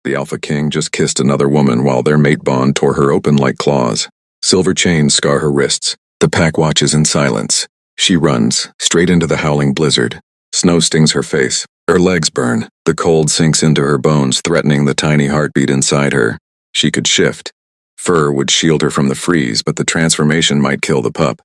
The Alpha King just kissed another woman while their mate bond tore her open like claws. Silver chains scar her wrists. The pack watches in silence. She runs, straight into the howling blizzard. Snow stings her face. Her legs burn. The cold sinks into her bones, threatening the tiny heartbeat inside her. She could shift. Fur would shield her from the freeze, but the transformation might kill the pup.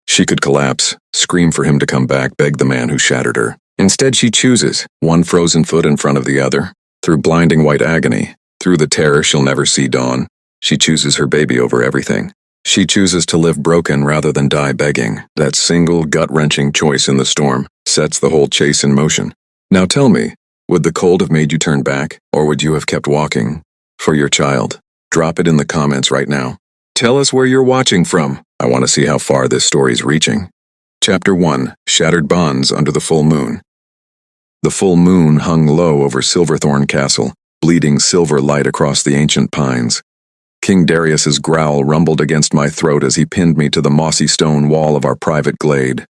She could collapse, scream for him to come back, beg the man who shattered her. Instead she chooses, one frozen foot in front of the other. Through blinding white agony, through the terror she'll never see dawn, she chooses her baby over everything. She chooses to live broken rather than die begging. That single gut-wrenching choice in the storm sets the whole chase in motion. Now tell me, would the cold have made you turn back, or would you have kept walking? For your child. Drop it in the comments right now. Tell us where you're watching from. I want to see how far this story's reaching. Chapter 1. Shattered Bonds Under the Full Moon. The full moon hung low over Silverthorn Castle, bleeding silver light across the ancient pines. King Darius's growl rumbled against my throat as he pinned me to the mossy stone wall of our private glade.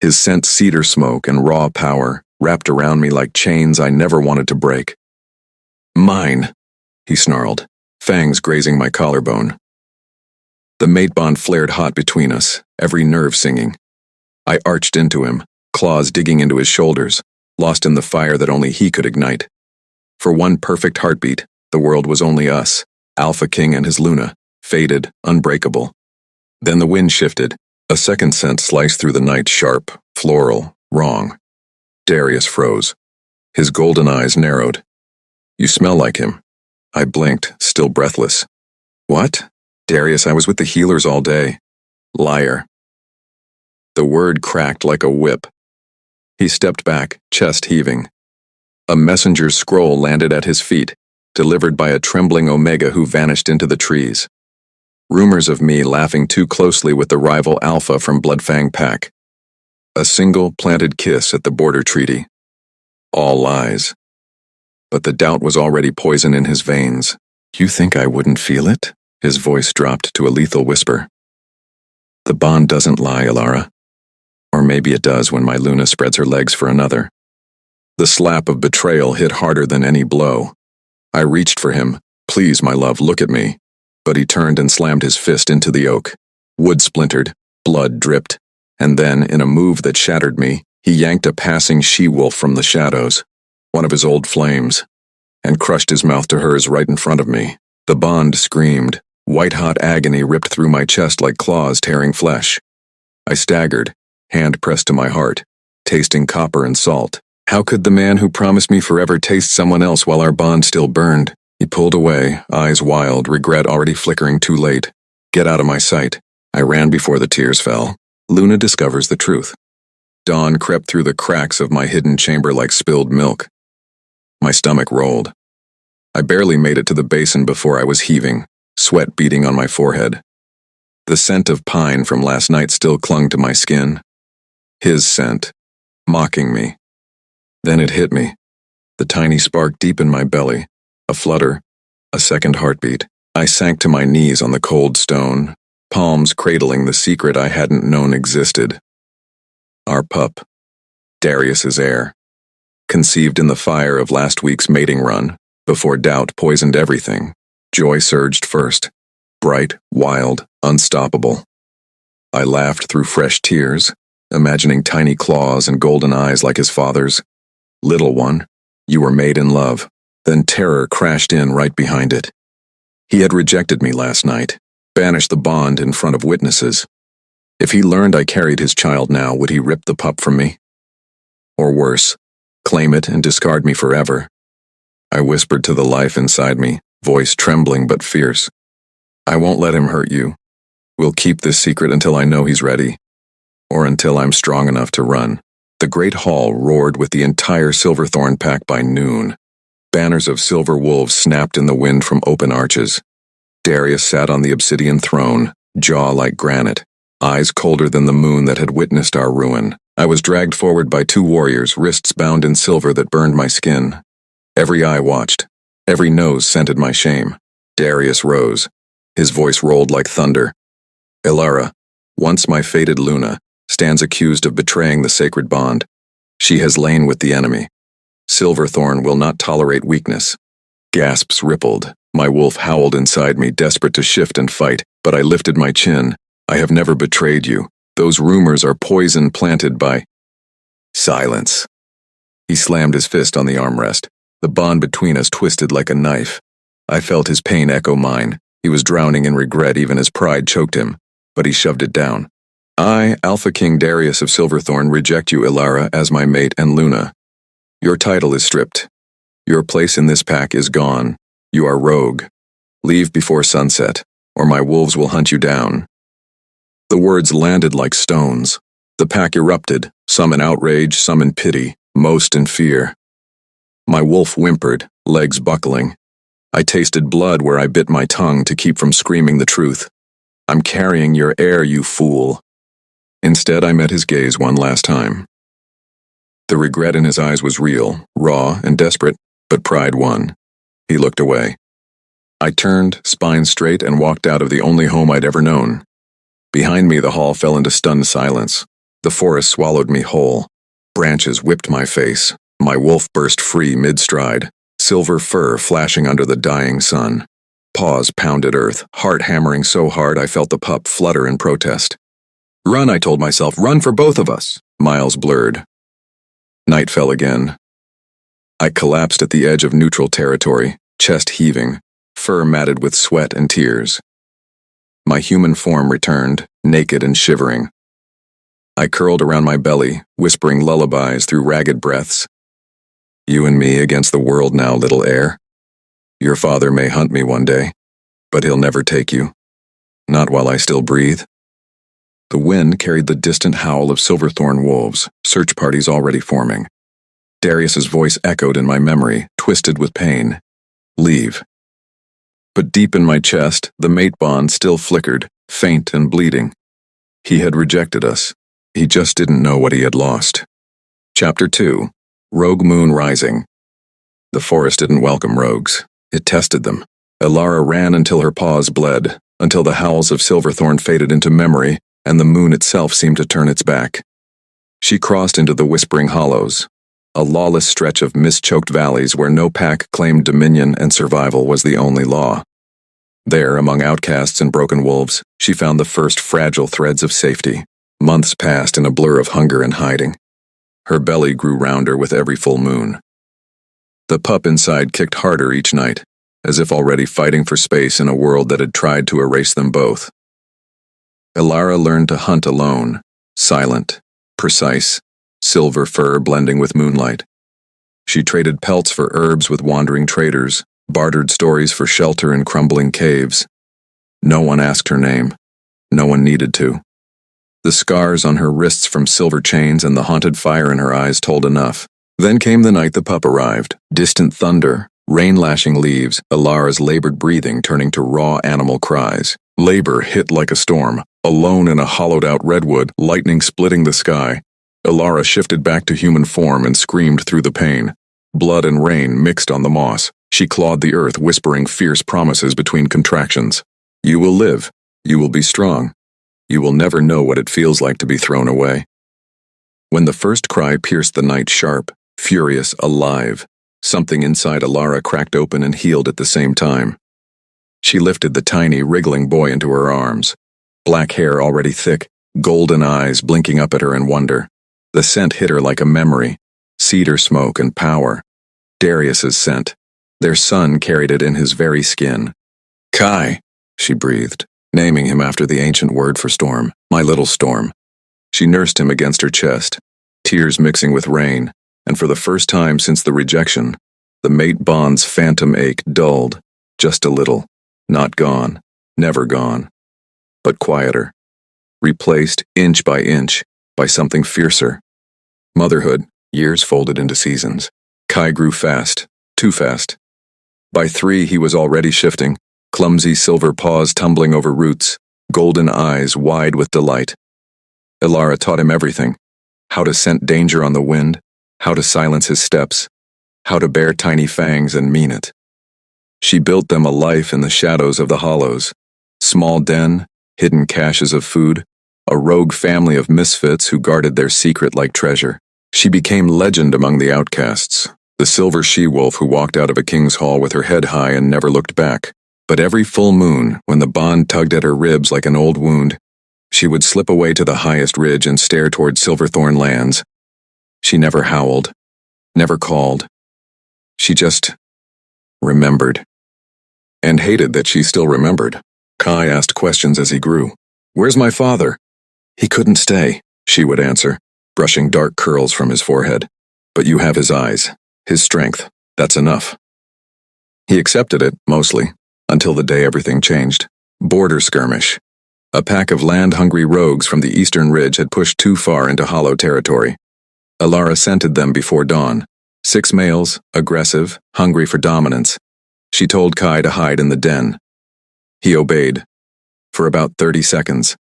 His scent cedar smoke and raw power wrapped around me like chains I never wanted to break. Mine, he snarled, fangs grazing my collarbone. The mate bond flared hot between us, every nerve singing. I arched into him, claws digging into his shoulders, lost in the fire that only he could ignite. For one perfect heartbeat, the world was only us, Alpha King and his Luna, faded, unbreakable. Then the wind shifted, a second scent sliced through the night, sharp, floral, wrong. Darius froze. His golden eyes narrowed. You smell like him. I blinked, still breathless. What? Darius, I was with the healers all day. Liar. The word cracked like a whip. He stepped back, chest heaving. A messenger's scroll landed at his feet, delivered by a trembling Omega who vanished into the trees. Rumors of me laughing too closely with the rival Alpha from Bloodfang Pack. A single planted kiss at the border treaty. All lies. But the doubt was already poison in his veins. You think I wouldn't feel it? His voice dropped to a lethal whisper. The bond doesn't lie, Ilara. Or maybe it does when my Luna spreads her legs for another. The slap of betrayal hit harder than any blow. I reached for him. Please, my love, look at me. But he turned and slammed his fist into the oak. Wood splintered, blood dripped, and then, in a move that shattered me, he yanked a passing she-wolf from the shadows, one of his old flames, and crushed his mouth to hers right in front of me. The bond screamed. White-hot agony ripped through my chest like claws tearing flesh. I staggered, hand pressed to my heart, tasting copper and salt. How could the man who promised me forever taste someone else while our bond still burned? He pulled away, eyes wild, regret already flickering too late. Get out of my sight. I ran before the tears fell. Luna discovers the truth. Dawn crept through the cracks of my hidden chamber like spilled milk. My stomach rolled. I barely made it to the basin before I was heaving, sweat beading on my forehead. The scent of pine from last night still clung to my skin. His scent, mocking me. Then it hit me. The tiny spark deep in my belly. A flutter, a second heartbeat. I sank to my knees on the cold stone, palms cradling the secret I hadn't known existed. Our pup, Darius's heir. Conceived in the fire of last week's mating run, before doubt poisoned everything. Joy surged first. Bright, wild, unstoppable. I laughed through fresh tears, imagining tiny claws and golden eyes like his father's. Little one, you were made in love. Then terror crashed in right behind it. He had rejected me last night, banished the bond in front of witnesses. If he learned I carried his child now, would he rip the pup from me? Or worse, claim it and discard me forever? I whispered to the life inside me, voice trembling but fierce. I won't let him hurt you. We'll keep this secret until I know he's ready, or until I'm strong enough to run. The great hall roared with the entire Silverthorn pack by noon. Banners of silver wolves snapped in the wind from open arches. Darius sat on the obsidian throne, jaw like granite, eyes colder than the moon that had witnessed our ruin. I was dragged forward by two warriors, wrists bound in silver that burned my skin. Every eye watched. Every nose scented my shame. Darius rose. His voice rolled like thunder. Ilara, once my fated Luna, stands accused of betraying the sacred bond. She has lain with the enemy. Silverthorn will not tolerate weakness. Gasps rippled. My wolf howled inside me, desperate to shift and fight, but I lifted my chin. I have never betrayed you. Those rumors are poison planted by... Silence. He slammed his fist on the armrest. The bond between us twisted like a knife. I felt his pain echo mine. He was drowning in regret even as pride choked him, but he shoved it down. I, Alpha King Darius of Silverthorn, reject you, Ilara, as my mate and Luna. Your title is stripped. Your place in this pack is gone. You are rogue. Leave before sunset, or my wolves will hunt you down. The words landed like stones. The pack erupted, some in outrage, some in pity, most in fear. My wolf whimpered, legs buckling. I tasted blood where I bit my tongue to keep from screaming the truth. I'm carrying your heir, you fool. Instead, I met his gaze one last time. The regret in his eyes was real, raw, and desperate, but pride won. He looked away. I turned, spine straight, and walked out of the only home I'd ever known. Behind me, the hall fell into stunned silence. The forest swallowed me whole. Branches whipped my face. My wolf burst free mid-stride, silver fur flashing under the dying sun. Paws pounded earth, heart hammering so hard I felt the pup flutter in protest. Run, I told myself, run for both of us. Miles blurred. Night fell again. I collapsed at the edge of neutral territory, chest heaving, fur matted with sweat and tears. My human form returned, naked and shivering. I curled around my belly, whispering lullabies through ragged breaths. You and me against the world now, little heir. Your father may hunt me one day, but he'll never take you. Not while I still breathe. The wind carried the distant howl of Silverthorn wolves, search parties already forming. Darius's voice echoed in my memory, twisted with pain. Leave. But deep in my chest, the mate bond still flickered, faint and bleeding. He had rejected us. He just didn't know what he had lost. Chapter 2. Rogue Moon Rising. The forest didn't welcome rogues. It tested them. Ilara ran until her paws bled, until the howls of Silverthorn faded into memory, and the moon itself seemed to turn its back. She crossed into the Whispering Hollows, a lawless stretch of mist-choked valleys where no pack claimed dominion and survival was the only law. There, among outcasts and broken wolves, she found the first fragile threads of safety. Months passed in a blur of hunger and hiding. Her belly grew rounder with every full moon. The pup inside kicked harder each night, as if already fighting for space in a world that had tried to erase them both. Ilara learned to hunt alone, silent, precise, silver fur blending with moonlight. She traded pelts for herbs with wandering traders, bartered stories for shelter in crumbling caves. No one asked her name. No one needed to. The scars on her wrists from silver chains and the haunted fire in her eyes told enough. Then came the night the pup arrived. Distant thunder, rain lashing leaves, Ilara's labored breathing turning to raw animal cries. Labor hit like a storm. Alone in a hollowed-out redwood, lightning splitting the sky. Ilara shifted back to human form and screamed through the pain. Blood and rain mixed on the moss. She clawed the earth, whispering fierce promises between contractions. You will live. You will be strong. You will never know what it feels like to be thrown away. When the first cry pierced the night sharp, furious, alive, something inside Ilara cracked open and healed at the same time. She lifted the tiny, wriggling boy into her arms. Black hair already thick, golden eyes blinking up at her in wonder. The scent hit her like a memory. Cedar smoke and power. Darius's scent. Their son carried it in his very skin. Kai, she breathed, naming him after the ancient word for storm. My little storm. She nursed him against her chest, tears mixing with rain, and for the first time since the rejection, the mate bond's phantom ache dulled, just a little, not gone, never gone, but quieter, replaced inch by something fiercer. Motherhood, years folded into seasons. Kai grew fast, too fast. By 3 he was already shifting, clumsy silver paws tumbling over roots, golden eyes wide with delight. Ilara taught him everything, how to scent danger on the wind, how to silence his steps, how to bear tiny fangs and mean it. She built them a life in the shadows of the hollows, small den, hidden caches of food, a rogue family of misfits who guarded their secret like treasure. She became legend among the outcasts, The silver she-wolf who walked out of a king's hall with her head high and never looked back. But every full moon, when the bond tugged at her ribs like an old wound, she would slip away to the highest ridge and stare toward Silverthorn lands. She never howled, never called. She just remembered. And hated that she still remembered. Kai asked questions as he grew. "Where's my father?" "He couldn't stay," she would answer, brushing dark curls from his forehead. "But you have his eyes, his strength. That's enough." He accepted it, mostly, until the day everything changed. Border skirmish. A pack of land-hungry rogues from the eastern ridge had pushed too far into Hollow territory. Alara scented them before dawn. 6 males, aggressive, hungry for dominance. She told Kai to hide in the den. He obeyed. For about 30 seconds.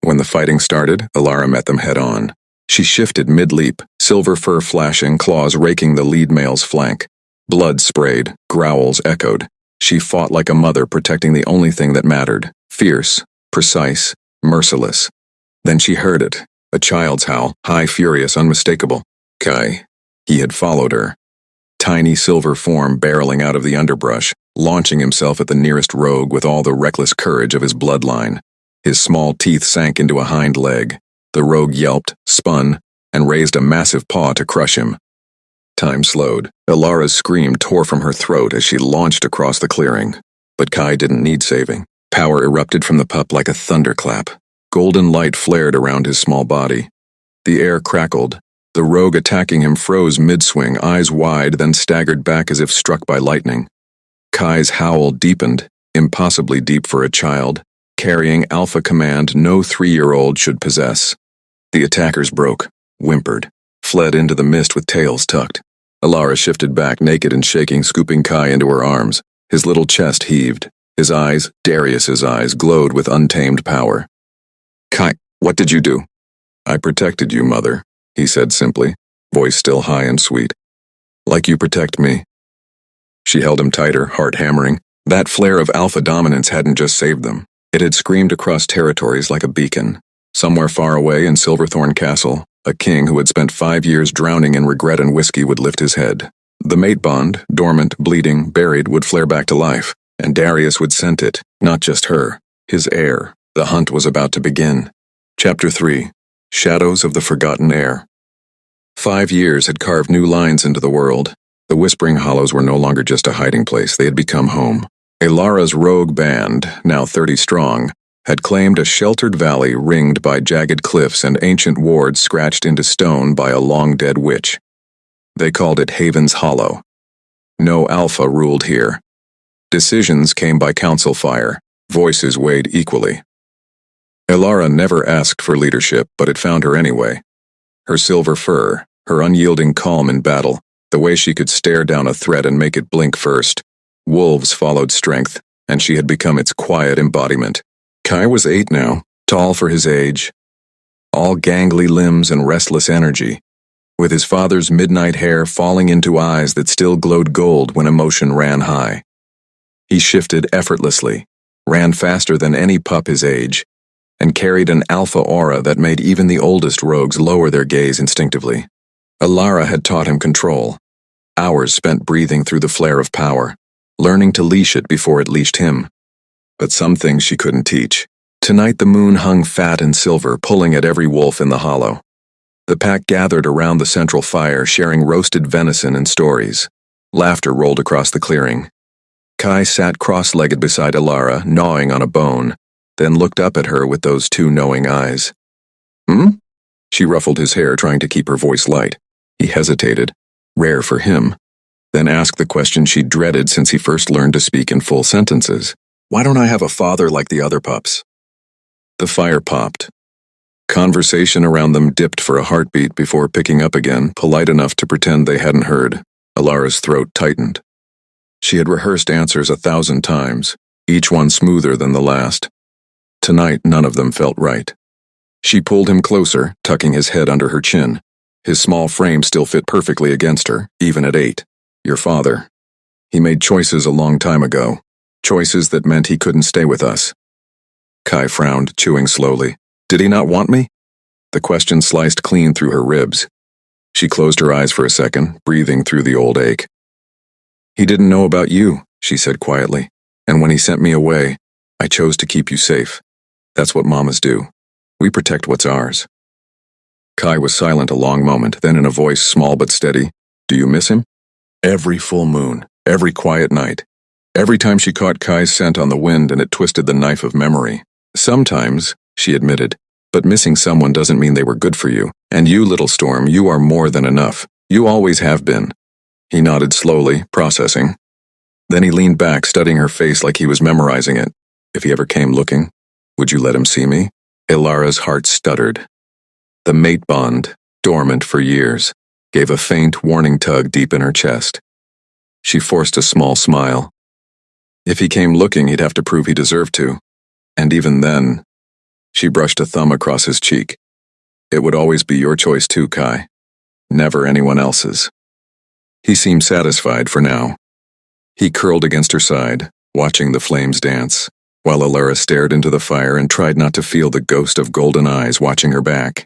When the fighting started, Alara met them head-on. She shifted mid-leap, silver fur flashing, claws raking the lead male's flank. Blood sprayed, growls echoed. She fought like a mother protecting the only thing that mattered. Fierce, precise, merciless. Then she heard it, a child's howl, high, furious, unmistakable. Kai. He had followed her. Tiny silver form barreling out of the underbrush, launching himself at the nearest rogue with all the reckless courage of his bloodline. His small teeth sank into a hind leg. The rogue yelped, spun, and raised a massive paw to crush him. Time slowed. Alara's scream tore from her throat as she launched across the clearing. But Kai didn't need saving. Power erupted from the pup like a thunderclap. Golden light flared around his small body. The air crackled. The rogue attacking him froze mid-swing, eyes wide, then staggered back as if struck by lightning. Kai's howl deepened, impossibly deep for a child, carrying alpha command no 3-year-old should possess. The attackers broke, whimpered, fled into the mist with tails tucked. Alara shifted back, naked and shaking, scooping Kai into her arms. His little chest heaved. His eyes, Darius's eyes, glowed with untamed power. "Kai, what did you do?" "I protected you, Mother," he said simply, voice still high and sweet. "Like you protect me." She held him tighter, heart hammering. That flare of alpha dominance hadn't just saved them. It had screamed across territories like a beacon. Somewhere far away in Silverthorn Castle, a king who had spent 5 years drowning in regret and whiskey would lift his head. The mate bond, dormant, bleeding, buried, would flare back to life, and Darius would scent it, not just her, his heir. The hunt was about to begin. Chapter 3. Shadows of the Forgotten Heir. 5 years had carved new lines into the world. The Whispering Hollows were no longer just a hiding place, they had become home. Alara's rogue band, now 30 strong, had claimed a sheltered valley ringed by jagged cliffs and ancient wards scratched into stone by a long-dead witch. They called it Haven's Hollow. No alpha ruled here. Decisions came by council fire, voices weighed equally. Alara never asked for leadership, but it found her anyway. Her silver fur, her unyielding calm in battle, the way she could stare down a threat and make it blink first. Wolves followed strength, and she had become its quiet embodiment. Kai was 8 now, tall for his age, all gangly limbs and restless energy, with his father's midnight hair falling into eyes that still glowed gold when emotion ran high. He shifted effortlessly, ran faster than any pup his age, and carried an alpha aura that made even the oldest rogues lower their gaze instinctively. Alara had taught him control, hours spent breathing through the flare of power, learning to leash it before it leashed him. But some things she couldn't teach. Tonight the moon hung fat and silver, pulling at every wolf in the hollow. The pack gathered around the central fire, sharing roasted venison and stories. Laughter rolled across the clearing. Kai sat cross-legged beside Alara, gnawing on a bone, then looked up at her with those 2 knowing eyes. "Hmm?" She ruffled his hair, trying to keep her voice light. He hesitated, rare for him, then asked the question she dreaded since he first learned to speak in full sentences. "Why don't I have a father like the other pups?" The fire popped. Conversation around them dipped for a heartbeat before picking up again, polite enough to pretend they hadn't heard. Alara's throat tightened. She had rehearsed answers 1,000 times, each one smoother than the last. Tonight, none of them felt right. She pulled him closer, tucking his head under her chin. His small frame still fit perfectly against her, even at 8. "Your father. He made choices a long time ago. Choices that meant he couldn't stay with us." Kai frowned, chewing slowly. "Did he not want me?" The question sliced clean through her ribs. She closed her eyes for a second, breathing through the old ache. "He didn't know about you," she said quietly, "and when he sent me away, I chose to keep you safe. That's what mamas do. We protect what's ours." Kai was silent a long moment, then in a voice small but steady, "Do you miss him?" Every full moon, every quiet night, every time she caught Kai's scent on the wind and it twisted the knife of memory. "Sometimes," she admitted, "but missing someone doesn't mean they were good for you. And you, little storm, you are more than enough. You always have been." He nodded slowly, processing. Then he leaned back, studying her face like he was memorizing it. "If he ever came looking, would you let him see me?" Ilara's heart stuttered. The mate bond, dormant for years, gave a faint, warning tug deep in her chest. She forced a small smile. If he came looking, he'd have to prove he deserved to. And even then, she brushed a thumb across his cheek. "It would always be your choice too, Kai. Never anyone else's." He seemed satisfied for now. He curled against her side, watching the flames dance, while Ilara stared into the fire and tried not to feel the ghost of golden eyes watching her back.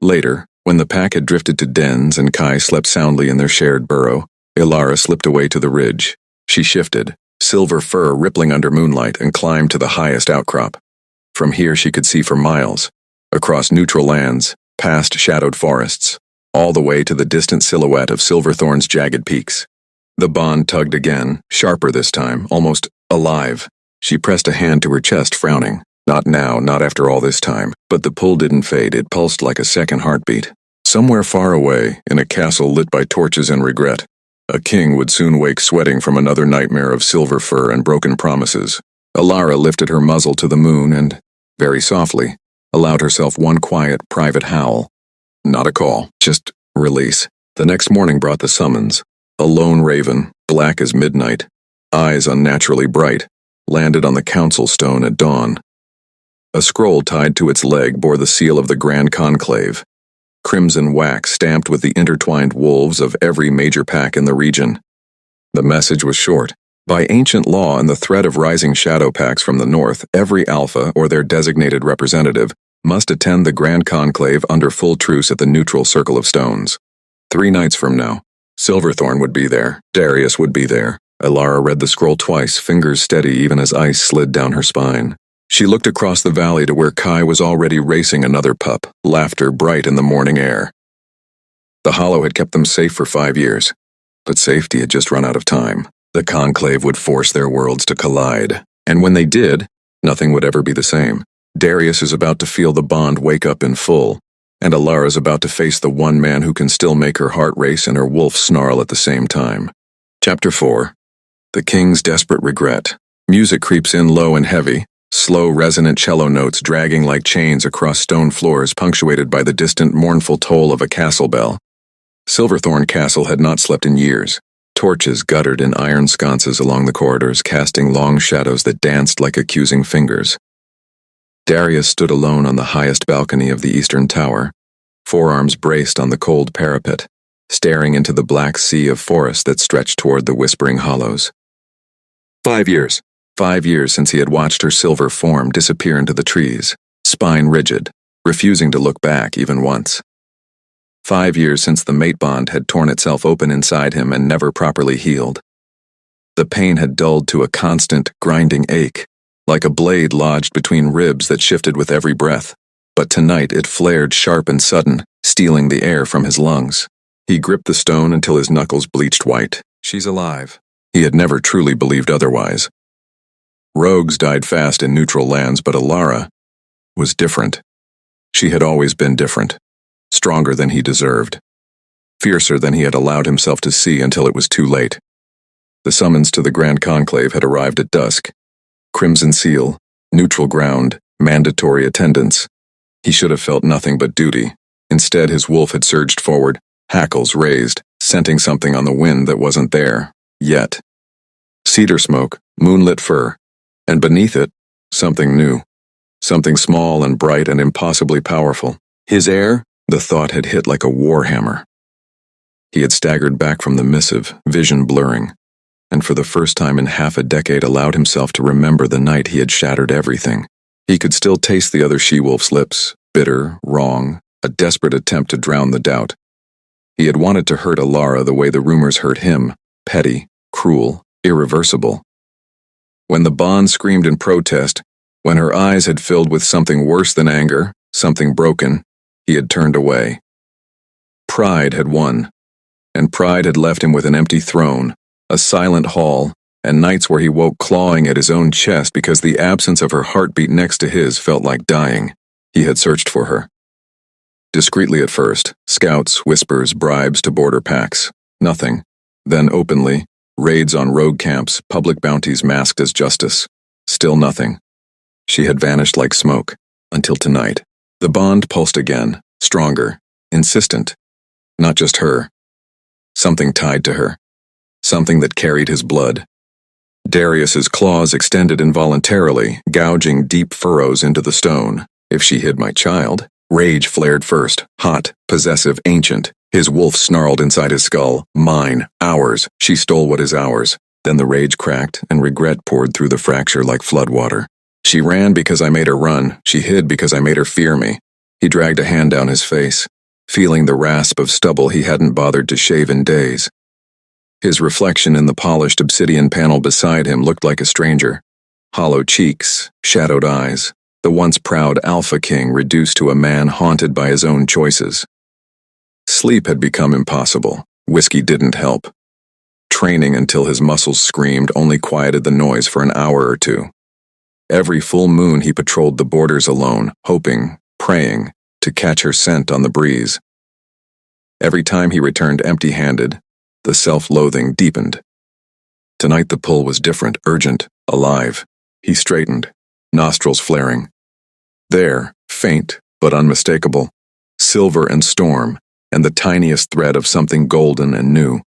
Later, when the pack had drifted to dens and Kai slept soundly in their shared burrow, Ilara slipped away to the ridge. She shifted, silver fur rippling under moonlight, and climbed to the highest outcrop. From here she could see for miles, across neutral lands, past shadowed forests, all the way to the distant silhouette of Silverthorn's jagged peaks. The bond tugged again, sharper this time, almost alive. She pressed a hand to her chest, frowning. Not now, not after all this time. But the pull didn't fade, it pulsed like a second heartbeat. Somewhere far away, in a castle lit by torches and regret, a king would soon wake sweating from another nightmare of silver fur and broken promises. Ilara lifted her muzzle to the moon and, very softly, allowed herself one quiet, private howl. Not a call, just release. The next morning brought the summons. A lone raven, black as midnight, eyes unnaturally bright, landed on the council stone at dawn. A scroll tied to its leg bore the seal of the Grand Conclave, crimson wax stamped with the intertwined wolves of every major pack in the region. The message was short. By ancient law and the threat of rising shadow packs from the north, every alpha or their designated representative must attend the Grand Conclave under full truce at the neutral Circle of Stones. 3 nights from now, Silverthorn would be there. Darius would be there. Ilara read the scroll twice, fingers steady even as ice slid down her spine. She looked across the valley to where Kai was already racing another pup, laughter bright in the morning air. The Hollow had kept them safe for 5 years, but safety had just run out of time. The conclave would force their worlds to collide, and when they did, nothing would ever be the same. Darius is about to feel the bond wake up in full, and Ilara's about to face the one man who can still make her heart race and her wolf snarl at the same time. Chapter 4. The King's Desperate Regret. Music creeps in low and heavy, slow resonant cello notes dragging like chains across stone floors punctuated by the distant mournful toll of a castle bell. Silverthorn Castle had not slept in years. Torches guttered in iron sconces along the corridors, casting long shadows that danced like accusing fingers. Darius stood alone on the highest balcony of the eastern tower, forearms braced on the cold parapet, staring into the black sea of forest that stretched toward the whispering hollows. 5 years. 5 years since he had watched her silver form disappear into the trees, spine rigid, refusing to look back even once. 5 years since the mate bond had torn itself open inside him and never properly healed. The pain had dulled to a constant, grinding ache, like a blade lodged between ribs that shifted with every breath. But tonight it flared sharp and sudden, stealing the air from his lungs. He gripped the stone until his knuckles bleached white. She's alive. He had never truly believed otherwise. Rogues died fast in neutral lands, but Ilara was different. She had always been different. Stronger than he deserved. Fiercer than he had allowed himself to see until it was too late. The summons to the Grand Conclave had arrived at dusk. Crimson seal, neutral ground, mandatory attendance. He should have felt nothing but duty. Instead, his wolf had surged forward, hackles raised, scenting something on the wind that wasn't there, yet. Cedar smoke, moonlit fur, and beneath it, something new. Something small and bright and impossibly powerful. His heir? The thought had hit like a warhammer. He had staggered back from the missive, vision blurring, and for the first time in half a decade allowed himself to remember the night he had shattered everything. He could still taste the other she-wolf's lips, bitter, wrong, a desperate attempt to drown the doubt. He had wanted to hurt Alara the way the rumors hurt him, petty, cruel, irreversible. When the bond screamed in protest, when her eyes had filled with something worse than anger, something broken, he had turned away. Pride had won, and pride had left him with an empty throne, a silent hall, and nights where he woke clawing at his own chest because the absence of her heartbeat next to his felt like dying. He had searched for her. Discreetly at first, scouts, whispers, bribes to border packs. Nothing. Then openly, raids on rogue camps, public bounties masked as justice. Still nothing. She had vanished like smoke, until tonight. The bond pulsed again, stronger, insistent. Not just her. Something tied to her. Something that carried his blood. Darius's claws extended involuntarily, gouging deep furrows into the stone. If she hid my child. Rage flared first, hot, possessive, ancient. His wolf snarled inside his skull. Mine, ours. She stole what is ours. Then the rage cracked, and regret poured through the fracture like floodwater. She ran because I made her run. She hid because I made her fear me. He dragged a hand down his face, feeling the rasp of stubble he hadn't bothered to shave in days. His reflection in the polished obsidian panel beside him looked like a stranger. Hollow cheeks, shadowed eyes. The once proud Alpha King reduced to a man haunted by his own choices. Sleep had become impossible. Whiskey didn't help. Training until his muscles screamed only quieted the noise for an hour or two. Every full moon he patrolled the borders alone, hoping, praying, to catch her scent on the breeze. Every time he returned empty-handed, the self-loathing deepened. Tonight the pull was different, urgent, alive. He straightened, nostrils flaring. There, faint but unmistakable, silver and storm, and the tiniest thread of something golden and new.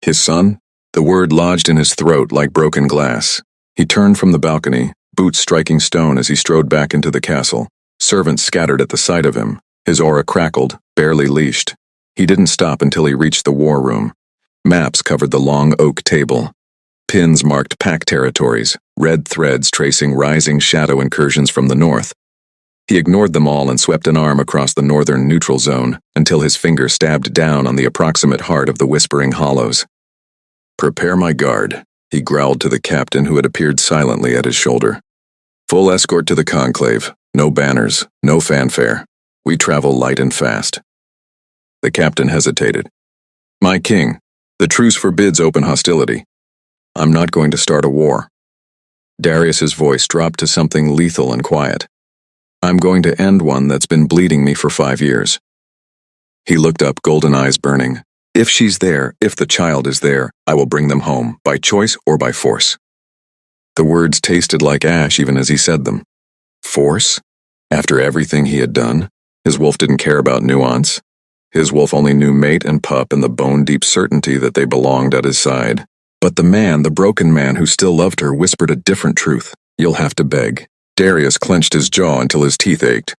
His son? The word lodged in his throat like broken glass. He turned from the balcony, boots striking stone as he strode back into the castle. Servants scattered at the sight of him. His aura crackled, barely leashed. He didn't stop until he reached the war room. Maps covered the long oak table. Pins marked pack territories, red threads tracing rising shadow incursions from the north. He ignored them all and swept an arm across the northern neutral zone until his finger stabbed down on the approximate heart of the Whispering Hollows. "Prepare my guard," he growled to the captain who had appeared silently at his shoulder. "Full escort to the conclave, no banners, no fanfare. We travel light and fast." The captain hesitated. "My king, the truce forbids open hostility. I'm not going to start a war." Darius's voice dropped to something lethal and quiet. "I'm going to end one that's been bleeding me for 5 years." He looked up, golden eyes burning. "If she's there, if the child is there, I will bring them home, by choice or by force." The words tasted like ash even as he said them. Force? After everything he had done, his wolf didn't care about nuance. His wolf only knew mate and pup and the bone-deep certainty that they belonged at his side. But the man, the broken man who still loved her, whispered a different truth. "You'll have to beg." Darius clenched his jaw until his teeth ached.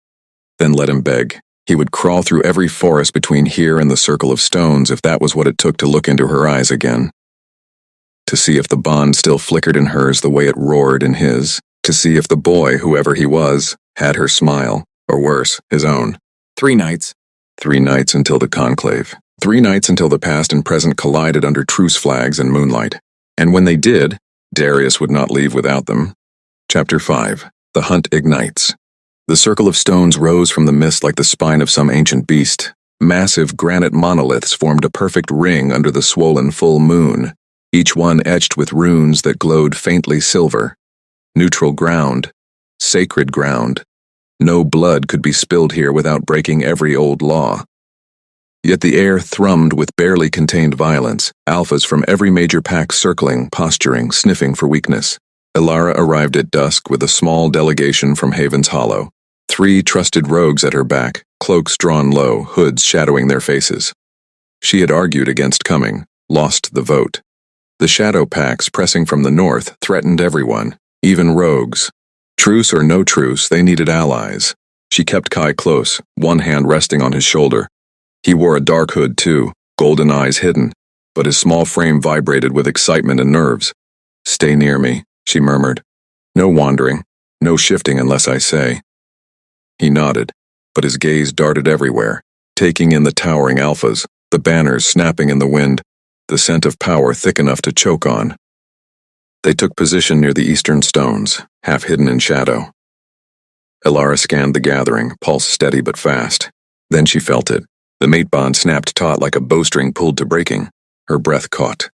Then let him beg. He would crawl through every forest between here and the circle of stones if that was what it took to look into her eyes again. To see if the bond still flickered in hers the way it roared in his. To see if the boy, whoever he was, had her smile, or worse, his own. 3 nights. 3 nights until the conclave. 3 nights until the past and present collided under truce flags and moonlight. And when they did, Darius would not leave without them. Chapter 5. The Hunt Ignites. The circle of stones rose from the mist like the spine of some ancient beast. Massive granite monoliths formed a perfect ring under the swollen full moon, each one etched with runes that glowed faintly silver. Neutral ground. Sacred ground. No blood could be spilled here without breaking every old law. Yet the air thrummed with barely contained violence, alphas from every major pack circling, posturing, sniffing for weakness. Alara arrived at dusk with a small delegation from Haven's Hollow. 3 trusted rogues at her back, cloaks drawn low, hoods shadowing their faces. She had argued against coming, lost the vote. The shadow packs pressing from the north threatened everyone, even rogues. Truce or no truce, they needed allies. She kept Kai close, one hand resting on his shoulder. He wore a dark hood too, golden eyes hidden, but his small frame vibrated with excitement and nerves. "Stay near me," she murmured. "No wandering, no shifting unless I say." He nodded, but his gaze darted everywhere, taking in the towering alphas, the banners snapping in the wind, the scent of power thick enough to choke on. They took position near the eastern stones, half hidden in shadow. Elara scanned the gathering, pulse steady but fast. Then she felt it. The mate bond snapped taut like a bowstring pulled to breaking. Her breath caught.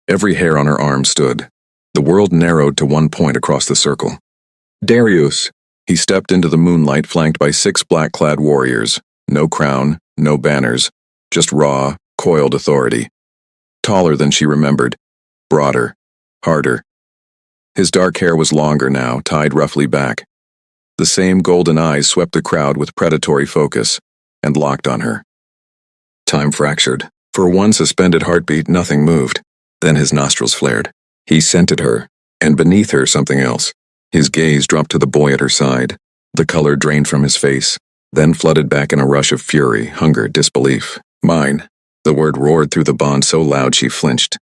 Every hair on her arm stood. The world narrowed to one point across the circle. Darius! He stepped into the moonlight flanked by 6 black-clad warriors. No crown, no banners, just raw, coiled authority. Taller than she remembered. Broader. Harder. His dark hair was longer now, tied roughly back. The same golden eyes swept the crowd with predatory focus, and locked on her. Time fractured. For one suspended heartbeat, nothing moved. Then his nostrils flared. He scented her, and beneath her something else. His gaze dropped to the boy at her side. The color drained from his face, then flooded back in a rush of fury, hunger, disbelief. Mine. The word roared through the bond so loud she flinched.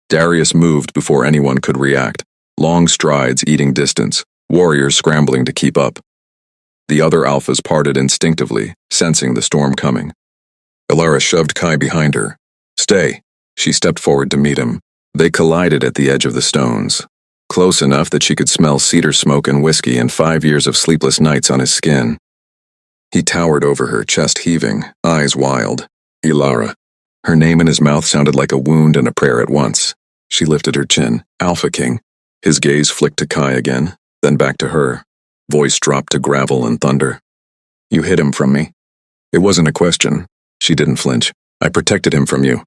Darius moved before anyone could react. Long strides eating distance, warriors scrambling to keep up. The other alphas parted instinctively, sensing the storm coming. Elara shoved Kai behind her. Stay. She stepped forward to meet him. They collided at the edge of the stones. Close enough that she could smell cedar smoke and whiskey and 5 years of sleepless nights on his skin. He towered over her, chest heaving, eyes wild. Elara. Her name in his mouth sounded like a wound and a prayer at once. She lifted her chin. Alpha King. His gaze flicked to Kai again, then back to her. Voice dropped to gravel and thunder. You hid him from me. It wasn't a question. She didn't flinch. I protected him from you.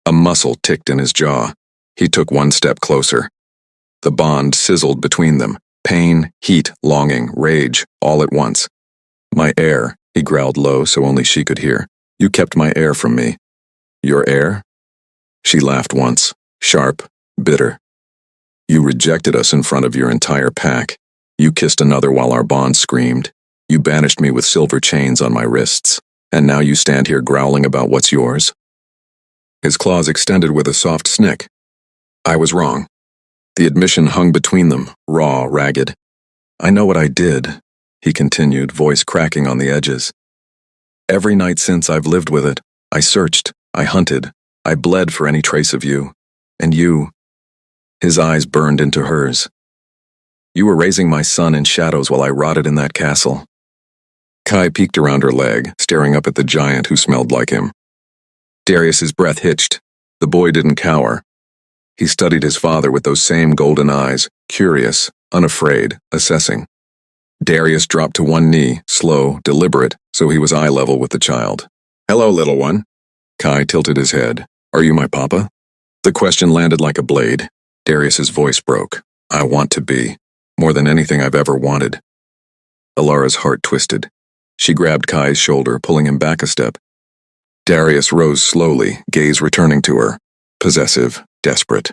A muscle ticked in his jaw. He took one step closer. The bond sizzled between them. Pain, heat, longing, rage, all at once. My heir, he growled low so only she could hear. You kept my heir from me. Your heir? She laughed once, sharp, bitter. You rejected us in front of your entire pack. You kissed another while our bond screamed. You banished me with silver chains on my wrists. And now you stand here growling about what's yours? His claws extended with a soft snick. I was wrong. The admission hung between them, raw, ragged. I know what I did, he continued, voice cracking on the edges. Every night since I've lived with it, I searched, I hunted, I bled for any trace of you. And you. His eyes burned into hers. You were raising my son in shadows while I rotted in that castle. Kai peeked around her leg, staring up at the giant who smelled like him. Darius's breath hitched. The boy didn't cower. He studied his father with those same golden eyes, curious, unafraid, assessing. Darius dropped to one knee, slow, deliberate, so he was eye level with the child. Hello, little one. Kai tilted his head. Are you my papa? The question landed like a blade. Darius's voice broke. I want to be. More than anything I've ever wanted. Elara's heart twisted. She grabbed Kai's shoulder, pulling him back a step. Darius rose slowly, gaze returning to her. Possessive, desperate.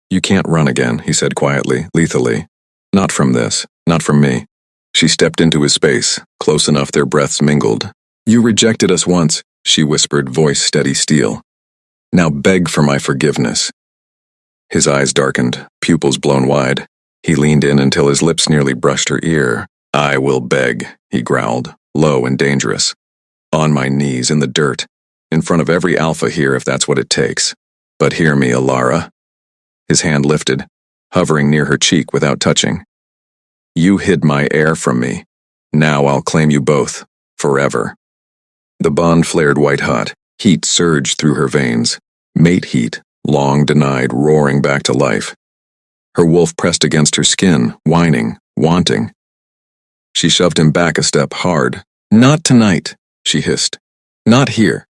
You can't run again, he said quietly, lethally. Not from this, not from me. She stepped into his space, close enough their breaths mingled. You rejected us once, she whispered, voice steady steel. Now beg for my forgiveness. His eyes darkened, pupils blown wide. He leaned in until his lips nearly brushed her ear. I will beg, he growled, low and dangerous. On my knees in the dirt, in front of every alpha here if that's what it takes. But hear me, Elara. His hand lifted, hovering near her cheek without touching. You hid my heir from me. Now I'll claim you both, forever. The bond flared white-hot. Heat surged through her veins. Mate heat, long denied, roaring back to life. Her wolf pressed against her skin, whining, wanting. She shoved him back a step hard. Not tonight, she hissed. Not here.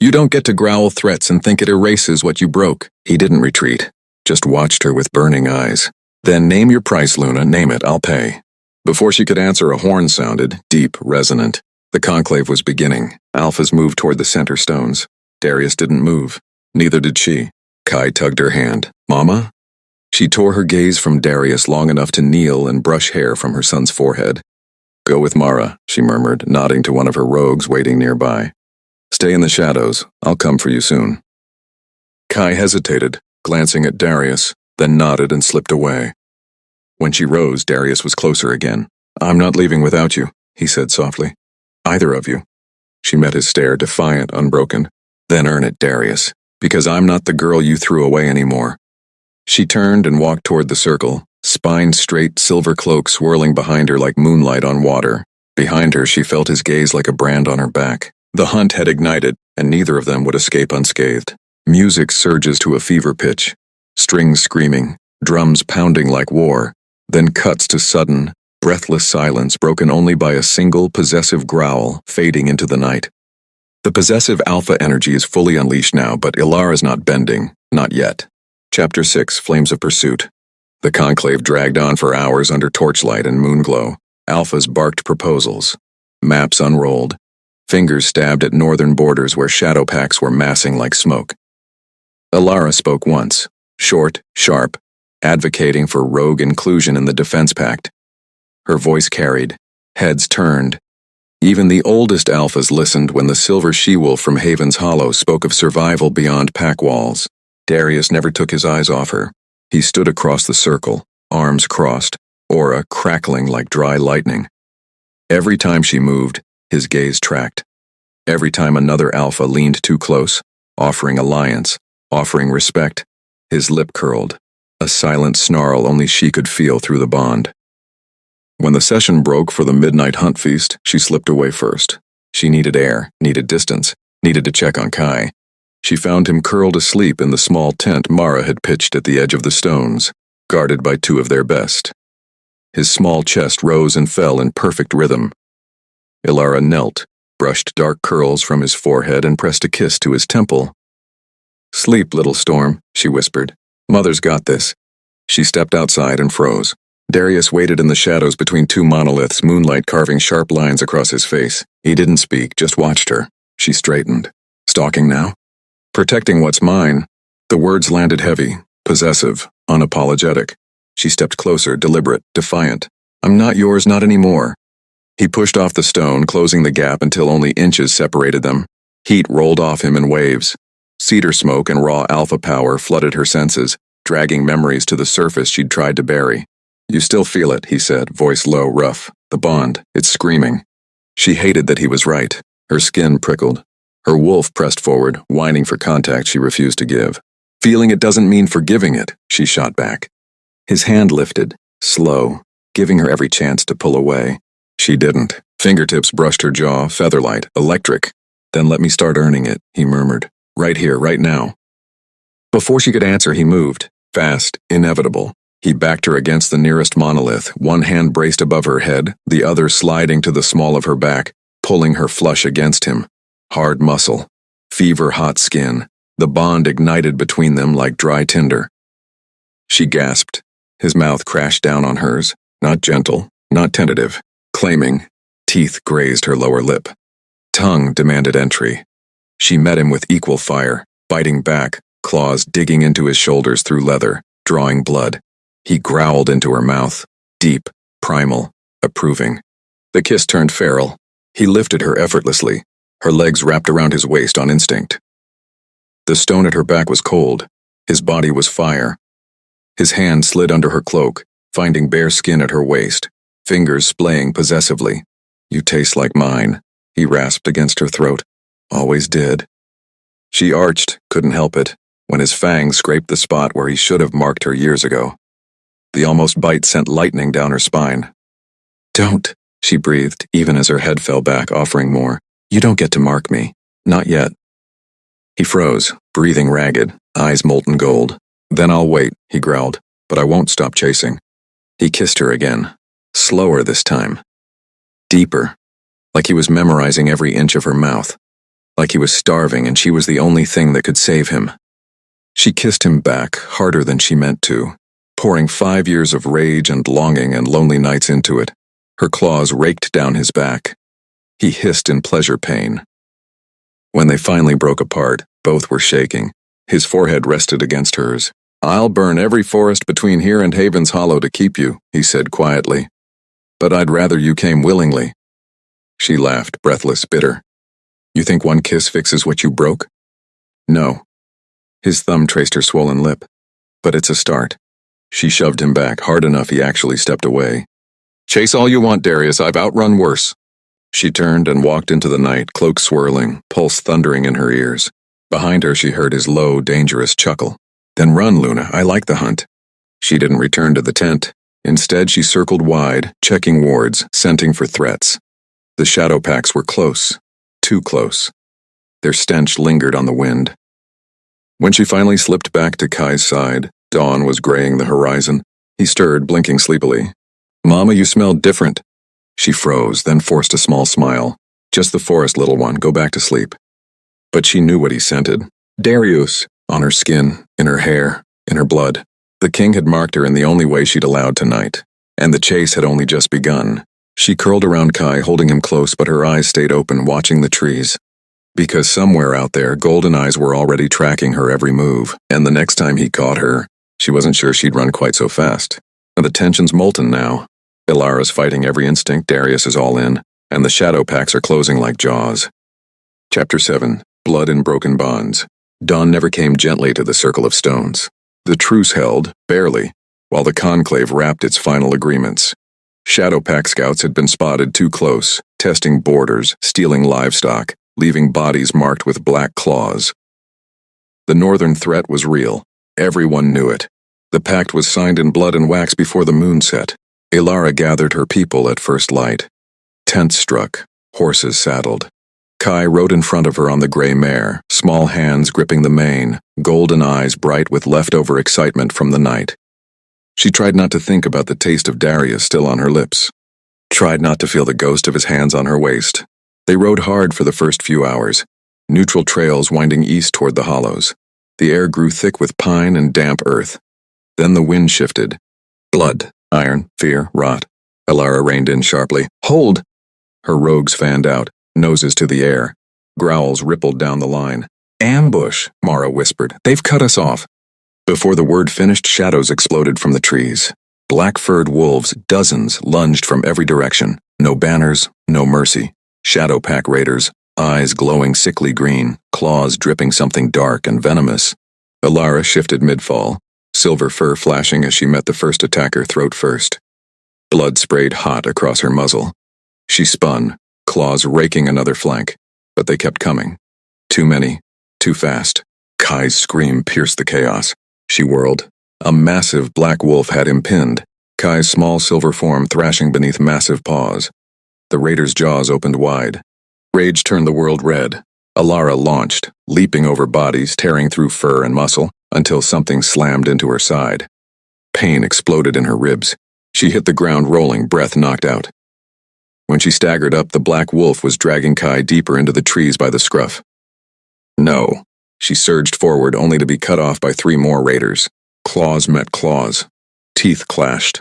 You don't get to growl threats and think it erases what you broke. He didn't retreat, just watched her with burning eyes. Then name your price, Luna, name it, I'll pay. Before she could answer, a horn sounded, deep, resonant. The conclave was beginning. Alphas moved toward the center stones. Darius didn't move. Neither did she. Kai tugged her hand. Mama? She tore her gaze from Darius long enough to kneel and brush hair from her son's forehead. Go with Mara, she murmured, nodding to one of her rogues waiting nearby. Stay in the shadows. I'll come for you soon. Kai hesitated, glancing at Darius, then nodded and slipped away. When she rose, Darius was closer again. I'm not leaving without you, he said softly. Either of you. She met his stare, defiant, unbroken. Then earn it, Darius, because I'm not the girl you threw away anymore. She turned and walked toward the circle, spine straight, silver cloak swirling behind her like moonlight on water. Behind her, she felt his gaze like a brand on her back. The hunt had ignited, and neither of them would escape unscathed. Music surges to a fever pitch, strings screaming, drums pounding like war, then cuts to sudden, breathless silence broken only by a single possessive growl fading into the night. The possessive alpha energy is fully unleashed now, but Ilara's not bending, not yet. Chapter 6, Flames of Pursuit. The conclave dragged on for hours under torchlight and moonglow. Alphas barked proposals. Maps unrolled. Fingers stabbed at northern borders where shadow packs were massing like smoke. Ilara spoke once, short, sharp, advocating for rogue inclusion in the defense pact. Her voice carried, heads turned. Even the oldest alphas listened when the silver she-wolf from Haven's Hollow spoke of survival beyond pack walls. Darius never took his eyes off her. He stood across the circle, arms crossed, aura crackling like dry lightning. Every time she moved, his gaze tracked. Every time another alpha leaned too close, offering alliance, offering respect, his lip curled, a silent snarl only she could feel through the bond. When the session broke for the midnight hunt feast, she slipped away first. She needed air, needed distance, needed to check on Kai. She found him curled asleep in the small tent Mara had pitched at the edge of the stones, guarded by two of their best. His small chest rose and fell in perfect rhythm. Ilara knelt, brushed dark curls from his forehead and pressed a kiss to his temple. "Sleep, little storm," she whispered. "Mother's got this." She stepped outside and froze. Darius waited in the shadows between two monoliths, moonlight carving sharp lines across his face. He didn't speak, just watched her. She straightened. "Stalking now?" "Protecting what's mine." The words landed heavy, possessive, unapologetic. She stepped closer, deliberate, defiant. "I'm not yours, not anymore." He pushed off the stone, closing the gap until only inches separated them. Heat rolled off him in waves. Cedar smoke and raw alpha power flooded her senses, dragging memories to the surface she'd tried to bury. "You still feel it," he said, voice low, rough. "The bond, it's screaming." She hated that he was right. Her skin prickled. Her wolf pressed forward, whining for contact she refused to give. "Feeling it doesn't mean forgiving it," she shot back. His hand lifted, slow, giving her every chance to pull away. She didn't. Fingertips brushed her jaw, featherlight, electric. "Then let me start earning it," he murmured. "Right here, right now." Before she could answer, he moved. Fast, inevitable. He backed her against the nearest monolith, one hand braced above her head, the other sliding to the small of her back, pulling her flush against him. Hard muscle, fever-hot skin, the bond ignited between them like dry tinder. She gasped. His mouth crashed down on hers, not gentle, not tentative, claiming. Teeth grazed her lower lip. Tongue demanded entry. She met him with equal fire, biting back, claws digging into his shoulders through leather, drawing blood. He growled into her mouth, deep, primal, approving. The kiss turned feral. He lifted her effortlessly, her legs wrapped around his waist on instinct. The stone at her back was cold. His body was fire. His hand slid under her cloak, finding bare skin at her waist, fingers splaying possessively. "You taste like mine," he rasped against her throat. "Always did." She arched, couldn't help it, when his fangs scraped the spot where he should have marked her years ago. The almost bite sent lightning down her spine. "Don't," she breathed, even as her head fell back, offering more. "You don't get to mark me. Not yet." He froze, breathing ragged, eyes molten gold. "Then I'll wait," he growled, "but I won't stop chasing." He kissed her again, slower this time. Deeper, like he was memorizing every inch of her mouth, like he was starving and she was the only thing that could save him. She kissed him back, harder than she meant to, pouring 5 years of rage and longing and lonely nights into it. Her claws raked down his back. He hissed in pleasure pain. When they finally broke apart, both were shaking. His forehead rested against hers. "I'll burn every forest between here and Haven's Hollow to keep you," he said quietly. "But I'd rather you came willingly." She laughed, breathless, bitter. "You think one kiss fixes what you broke?" "No." His thumb traced her swollen lip. "But it's a start." She shoved him back, hard enough he actually stepped away. "Chase all you want, Darius. I've outrun worse." She turned and walked into the night, cloak swirling, pulse thundering in her ears. Behind her she heard his low, dangerous chuckle. Then run, Luna, I like the hunt. She didn't return to the tent. Instead, she circled wide, checking wards, scenting for threats. The shadow packs were close. Too close. Their stench lingered on the wind. When she finally slipped back to Kai's side, dawn was graying the horizon. He stirred, blinking sleepily. Mama, you smelled different. She froze, then forced a small smile. Just the forest, little one, go back to sleep. But she knew what he scented. Darius, on her skin, in her hair, in her blood. The king had marked her in the only way she'd allowed tonight, and the chase had only just begun. She curled around Kai, holding him close, but her eyes stayed open, watching the trees. Because somewhere out there, golden eyes were already tracking her every move, and the next time he caught her, she wasn't sure she'd run quite so fast. The tension's molten now. Ilara's fighting every instinct, Darius is all in, and the shadow packs are closing like jaws. Chapter 7. Blood and Broken Bonds. Dawn never came gently to the circle of stones. The truce held, barely, while the conclave wrapped its final agreements. Shadow pack scouts had been spotted too close, testing borders, stealing livestock, leaving bodies marked with black claws. The northern threat was real. Everyone knew it. The pact was signed in blood and wax before the moon set. Ilara gathered her people at first light. Tents struck, horses saddled. Kai rode in front of her on the gray mare, small hands gripping the mane, golden eyes bright with leftover excitement from the night. She tried not to think about the taste of Darius still on her lips. Tried not to feel the ghost of his hands on her waist. They rode hard for the first few hours, neutral trails winding east toward the hollows. The air grew thick with pine and damp earth. Then the wind shifted. Blood, iron, fear, rot. Ilara reined in sharply. Hold! Her rogues fanned out, noses to the air. Growls rippled down the line. Ambush, Mara whispered. They've cut us off. Before the word finished, shadows exploded from the trees. Black-furred wolves, dozens, lunged from every direction. No banners, no mercy. Shadow pack raiders, eyes glowing sickly green, claws dripping something dark and venomous. Ilara shifted mid-fall, silver fur flashing as she met the first attacker throat first. Blood sprayed hot across her muzzle. She spun, claws raking another flank, but they kept coming. Too many, too fast. Kai's scream pierced the chaos. She whirled. A massive black wolf had him pinned, Kai's small silver form thrashing beneath massive paws. The raider's jaws opened wide. Rage turned the world red. Ilara launched, leaping over bodies, tearing through fur and muscle, until something slammed into her side. Pain exploded in her ribs. She hit the ground rolling, breath knocked out. When she staggered up, the black wolf was dragging Kai deeper into the trees by the scruff. No. She surged forward, only to be cut off by 3 more raiders. Claws met claws. Teeth clashed.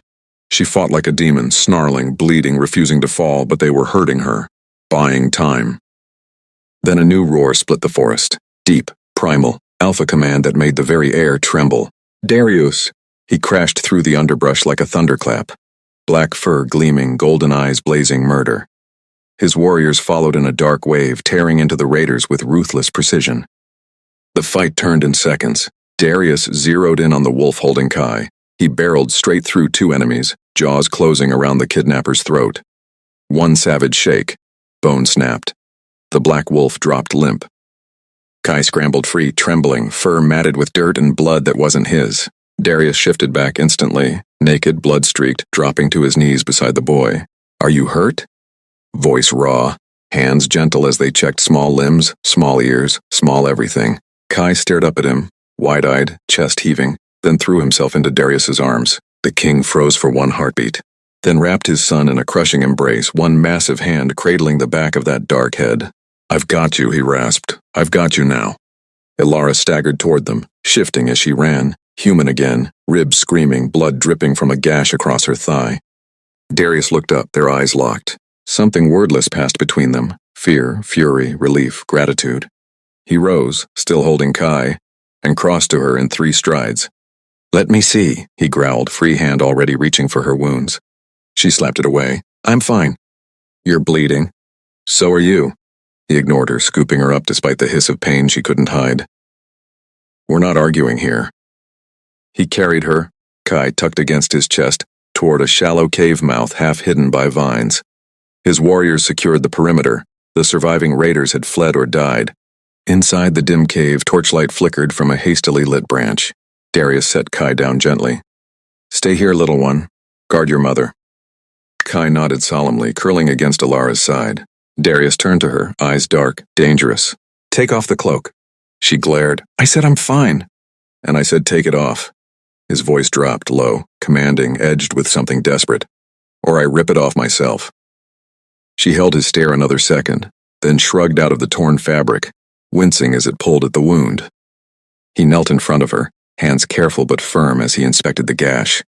She fought like a demon, snarling, bleeding, refusing to fall, but they were hurting her, buying time. Then a new roar split the forest. Deep, primal, alpha command that made the very air tremble. Darius! He crashed through the underbrush like a thunderclap. Black fur gleaming, golden eyes blazing murder. His warriors followed in a dark wave, tearing into the raiders with ruthless precision. The fight turned in seconds. Darius zeroed in on the wolf holding Kai. He barreled straight through 2 enemies, jaws closing around the kidnapper's throat. One savage shake. Bone snapped. The black wolf dropped limp. Kai scrambled free, trembling, fur matted with dirt and blood that wasn't his. Darius shifted back instantly, naked, blood-streaked, dropping to his knees beside the boy. Are you hurt? Voice raw, hands gentle as they checked small limbs, small ears, small everything. Kai stared up at him, wide-eyed, chest heaving, then threw himself into Darius's arms. The king froze for 1 heartbeat, then wrapped his son in a crushing embrace, one massive hand cradling the back of that dark head. I've got you, he rasped. I've got you now. Ilara staggered toward them, shifting as she ran, human again, ribs screaming, blood dripping from a gash across her thigh. Darius looked up, their eyes locked. Something wordless passed between them, fear, fury, relief, gratitude. He rose, still holding Kai, and crossed to her in 3 strides. Let me see, he growled, free hand already reaching for her wounds. She slapped it away. I'm fine. You're bleeding. So are you. He ignored her, scooping her up despite the hiss of pain she couldn't hide. We're not arguing here. He carried her, Kai tucked against his chest, toward a shallow cave mouth half hidden by vines. His warriors secured the perimeter. The surviving raiders had fled or died. Inside the dim cave, torchlight flickered from a hastily lit branch. Darius set Kai down gently. "Stay here, little one. Guard your mother." Kai nodded solemnly, curling against Alara's side. Darius turned to her, eyes dark, dangerous. "Take off the cloak." She glared. "I said I'm fine." "And I said take it off." His voice dropped low, commanding, edged with something desperate. "Or I rip it off myself." She held his stare another second, then shrugged out of the torn fabric, wincing as it pulled at the wound. He knelt in front of her, hands careful but firm as he inspected the gash.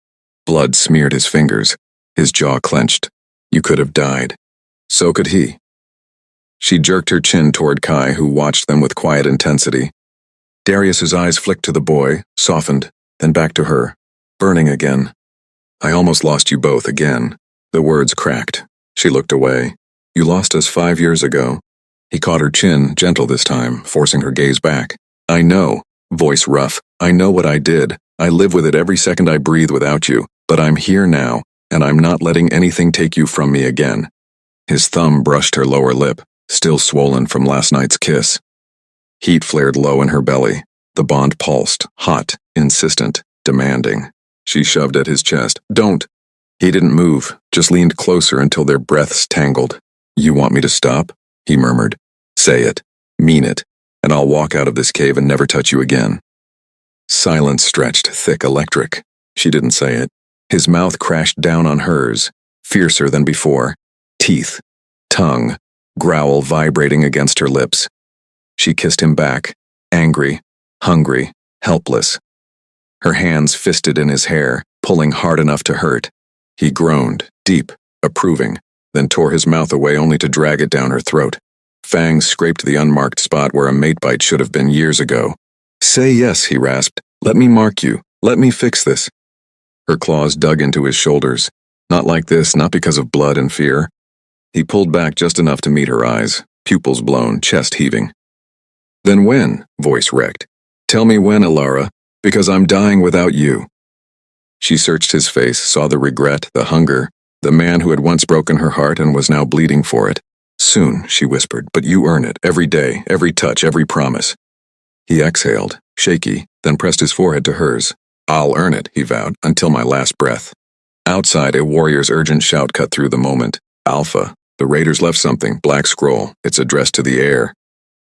Blood smeared his fingers, his jaw clenched. You could have died. So could he. She jerked her chin toward Kai, who watched them with quiet intensity. Darius's eyes flicked to the boy, softened, then back to her, burning again. "I almost lost you both again." The words cracked. She looked away. "You lost us 5 years ago." He caught her chin, gentle this time, forcing her gaze back. "I know," voice rough. "I know what I did. I live with it every second I breathe without you, but I'm here now, and I'm not letting anything take you from me again." His thumb brushed her lower lip, still swollen from last night's kiss. Heat flared low in her belly. The bond pulsed, hot, insistent, demanding. She shoved at his chest. "Don't." He didn't move, just leaned closer until their breaths tangled. "You want me to stop?" he murmured. "Say it. Mean it. And I'll walk out of this cave and never touch you again." Silence stretched, thick, electric. She didn't say it. His mouth crashed down on hers, fiercer than before. Teeth, tongue, growl vibrating against her lips. She kissed him back, angry, hungry, helpless. Her hands fisted in his hair, pulling hard enough to hurt. He groaned, deep, approving, then tore his mouth away only to drag it down her throat. Fangs scraped the unmarked spot where a mate bite should have been years ago. "Say yes," he rasped. "Let me mark you. Let me fix this." Her claws dug into his shoulders. Not like this, not because of blood and fear. He pulled back just enough to meet her eyes, pupils blown, chest heaving. "Then when?" Voice wrecked. "Tell me when, Alara, because I'm dying without you." She searched his face, saw the regret, the hunger, the man who had once broken her heart and was now bleeding for it. "Soon," she whispered, "but you earn it, every day, every touch, every promise." He exhaled, shaky, then pressed his forehead to hers. "I'll earn it," he vowed, "until my last breath." Outside, a warrior's urgent shout cut through the moment. "Alpha, the raiders left something, black scroll. It's addressed to the heir."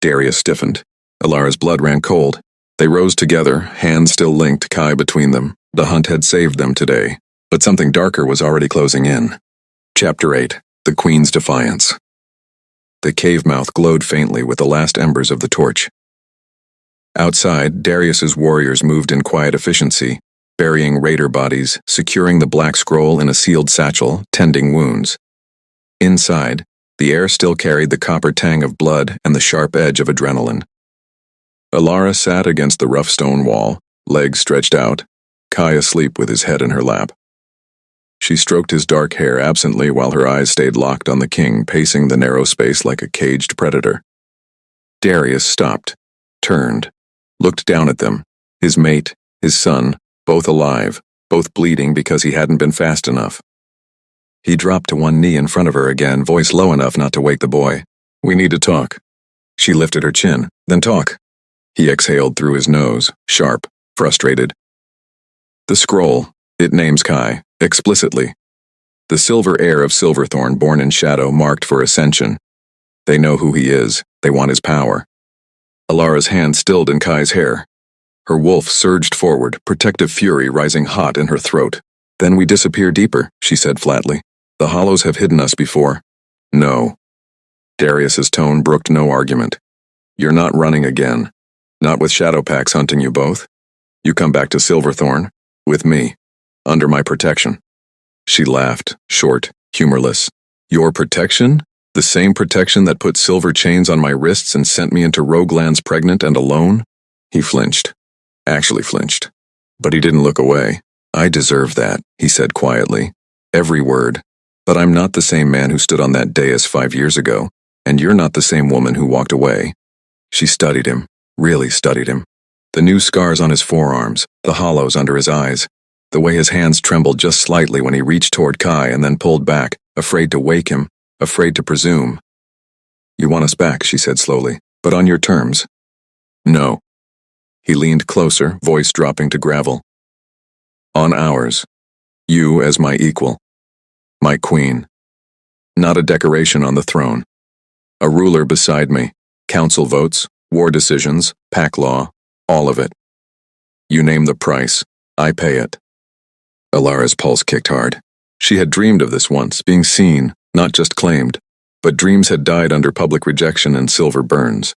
Darius stiffened. Alara's blood ran cold. They rose together, hands still linked, Kai between them. The hunt had saved them today, but something darker was already closing in. Chapter 8. The Queen's Defiance. The cave mouth glowed faintly with the last embers of the torch. Outside, Darius's warriors moved in quiet efficiency, burying raider bodies, securing the black scroll in a sealed satchel, tending wounds. Inside, the air still carried the copper tang of blood and the sharp edge of adrenaline. Alara sat against the rough stone wall, legs stretched out, Kai asleep with his head in her lap. She stroked his dark hair absently while her eyes stayed locked on the king pacing the narrow space like a caged predator. Darius stopped, turned, looked down at them, his mate, his son, both alive, both bleeding because he hadn't been fast enough. He dropped to one knee in front of her again, voice low enough not to wake the boy. "We need to talk." She lifted her chin. "Then talk." He exhaled through his nose, sharp, frustrated. "The scroll, it names Kai, explicitly. The silver heir of Silverthorn, born in shadow, marked for ascension. They know who he is, they want his power." Alara's hand stilled in Kai's hair. Her wolf surged forward, protective fury rising hot in her throat. "Then we disappear deeper," she said flatly. "The hollows have hidden us before." "No." Darius's tone brooked no argument. "You're not running again. Not with shadow packs hunting you both. You come back to Silverthorn, with me, under my protection." She laughed, short, humorless. "Your protection? The same protection that put silver chains on my wrists and sent me into roguelands pregnant and alone?" He flinched. Actually flinched. But he didn't look away. "I deserve that," he said quietly. "Every word. But I'm not the same man who stood on that dais 5 years ago, and you're not the same woman who walked away." She studied him, really studied him. The new scars on his forearms, the hollows under his eyes, the way his hands trembled just slightly when he reached toward Kai and then pulled back, afraid to wake him, afraid to presume. "You want us back," she said slowly. But on your terms. No. He leaned closer, voice dropping to gravel. On ours. You as my equal. My queen. Not a decoration on the throne. A ruler beside me. Council votes, war decisions, pack law, all of it. You name the price. I pay it. Alara's pulse kicked hard. She had dreamed of this once, being seen, not just claimed, but dreams had died under public rejection and silver burns.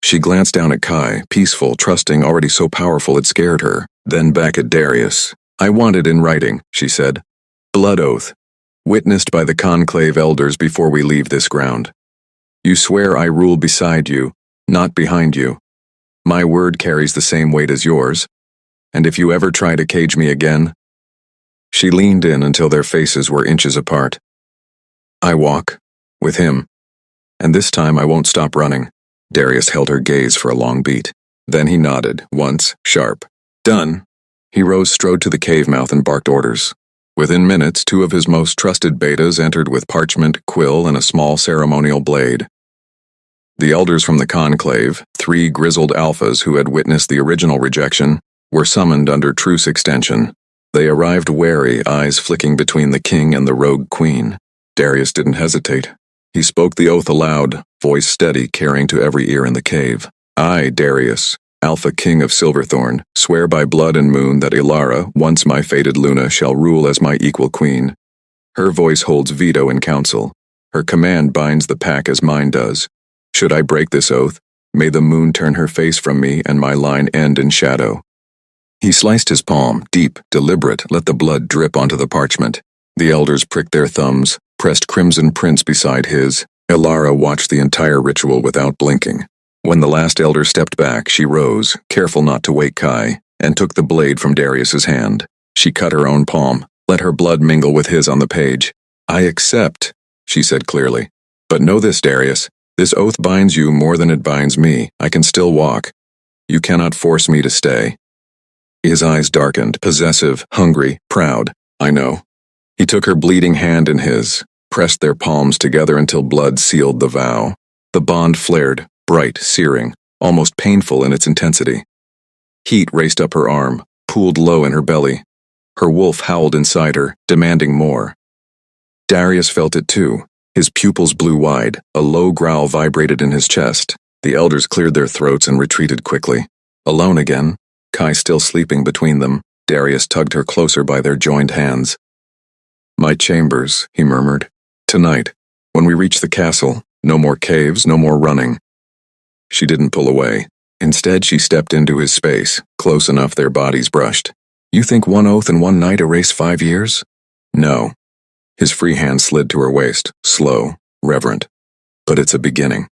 She glanced down at Kai, peaceful, trusting, already so powerful it scared her, then back at Darius. I want it in writing, she said. Blood oath. Witnessed by the conclave elders before we leave this ground. You swear I rule beside you, not behind you. My word carries the same weight as yours, and if you ever try to cage me again. She leaned in until their faces were inches apart. I walk, with him, and this time I won't stop running. Darius held her gaze for a long beat. Then he nodded, once, sharp. Done. He rose, strode to the cave mouth and barked orders. Within minutes, 2 of his most trusted betas entered with parchment, quill, and a small ceremonial blade. The elders from the conclave, 3 grizzled alphas who had witnessed the original rejection, were summoned under truce extension. They arrived wary, eyes flicking between the king and the rogue queen. Darius didn't hesitate. He spoke the oath aloud, voice steady, carrying to every ear in the cave. I, Darius, Alpha King of Silverthorn, swear by blood and moon that Ilara, once my fated Luna, shall rule as my equal queen. Her voice holds veto in council. Her command binds the pack as mine does. Should I break this oath, may the moon turn her face from me and my line end in shadow. He sliced his palm, deep, deliberate, let the blood drip onto the parchment. The elders pricked their thumbs, pressed crimson prints beside his. Ilara watched the entire ritual without blinking. When the last elder stepped back, she rose, careful not to wake Kai, and took the blade from Darius's hand. She cut her own palm, let her blood mingle with his on the page. I accept, she said clearly. But know this, Darius. This oath binds you more than it binds me. I can still walk. You cannot force me to stay. His eyes darkened, possessive, hungry, proud. I know. He took her bleeding hand in his, pressed their palms together until blood sealed the vow. The bond flared, bright, searing, almost painful in its intensity. Heat raced up her arm, pooled low in her belly. Her wolf howled inside her, demanding more. Darius felt it too. His pupils blew wide, a low growl vibrated in his chest. The elders cleared their throats and retreated quickly. Alone again, Kai still sleeping between them, Darius tugged her closer by their joined hands. My chambers, he murmured. Tonight, when we reach the castle, no more caves, no more running. She didn't pull away. Instead, she stepped into his space, close enough their bodies brushed. You think one oath and one night erase 5 years? No. His free hand slid to her waist, slow, reverent. But it's a beginning.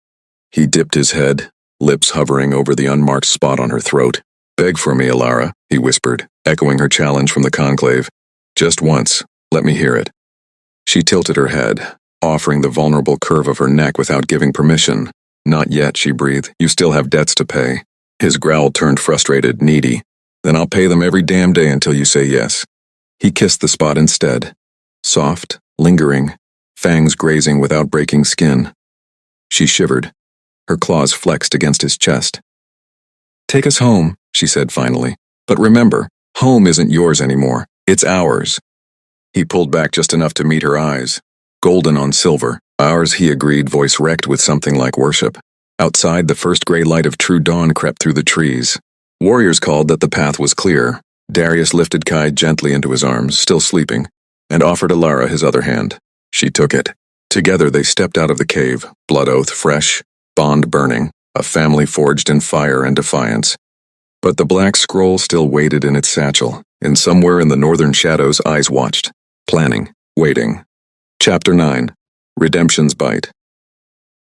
He dipped his head, lips hovering over the unmarked spot on her throat. Beg for me, Ilara, he whispered, echoing her challenge from the conclave. Just once, let me hear it. She tilted her head, offering the vulnerable curve of her neck without giving permission. Not yet, she breathed. You still have debts to pay. His growl turned frustrated, needy. Then I'll pay them every damn day until you say yes. He kissed the spot instead. Soft, lingering, fangs grazing without breaking skin. She shivered. Her claws flexed against his chest. Take us home, she said finally. But remember, home isn't yours anymore. It's ours. He pulled back just enough to meet her eyes. Golden on silver. Ours, he agreed, voice wrecked with something like worship. Outside, the first gray light of true dawn crept through the trees. Warriors called that the path was clear. Darius lifted Kai gently into his arms, still sleeping, and offered Ilara his other hand. She took it. Together they stepped out of the cave, blood oath fresh, bond burning, a family forged in fire and defiance. But the black scroll still waited in its satchel, and somewhere in the northern shadows eyes watched, planning, waiting. Chapter 9. Redemption's Bite.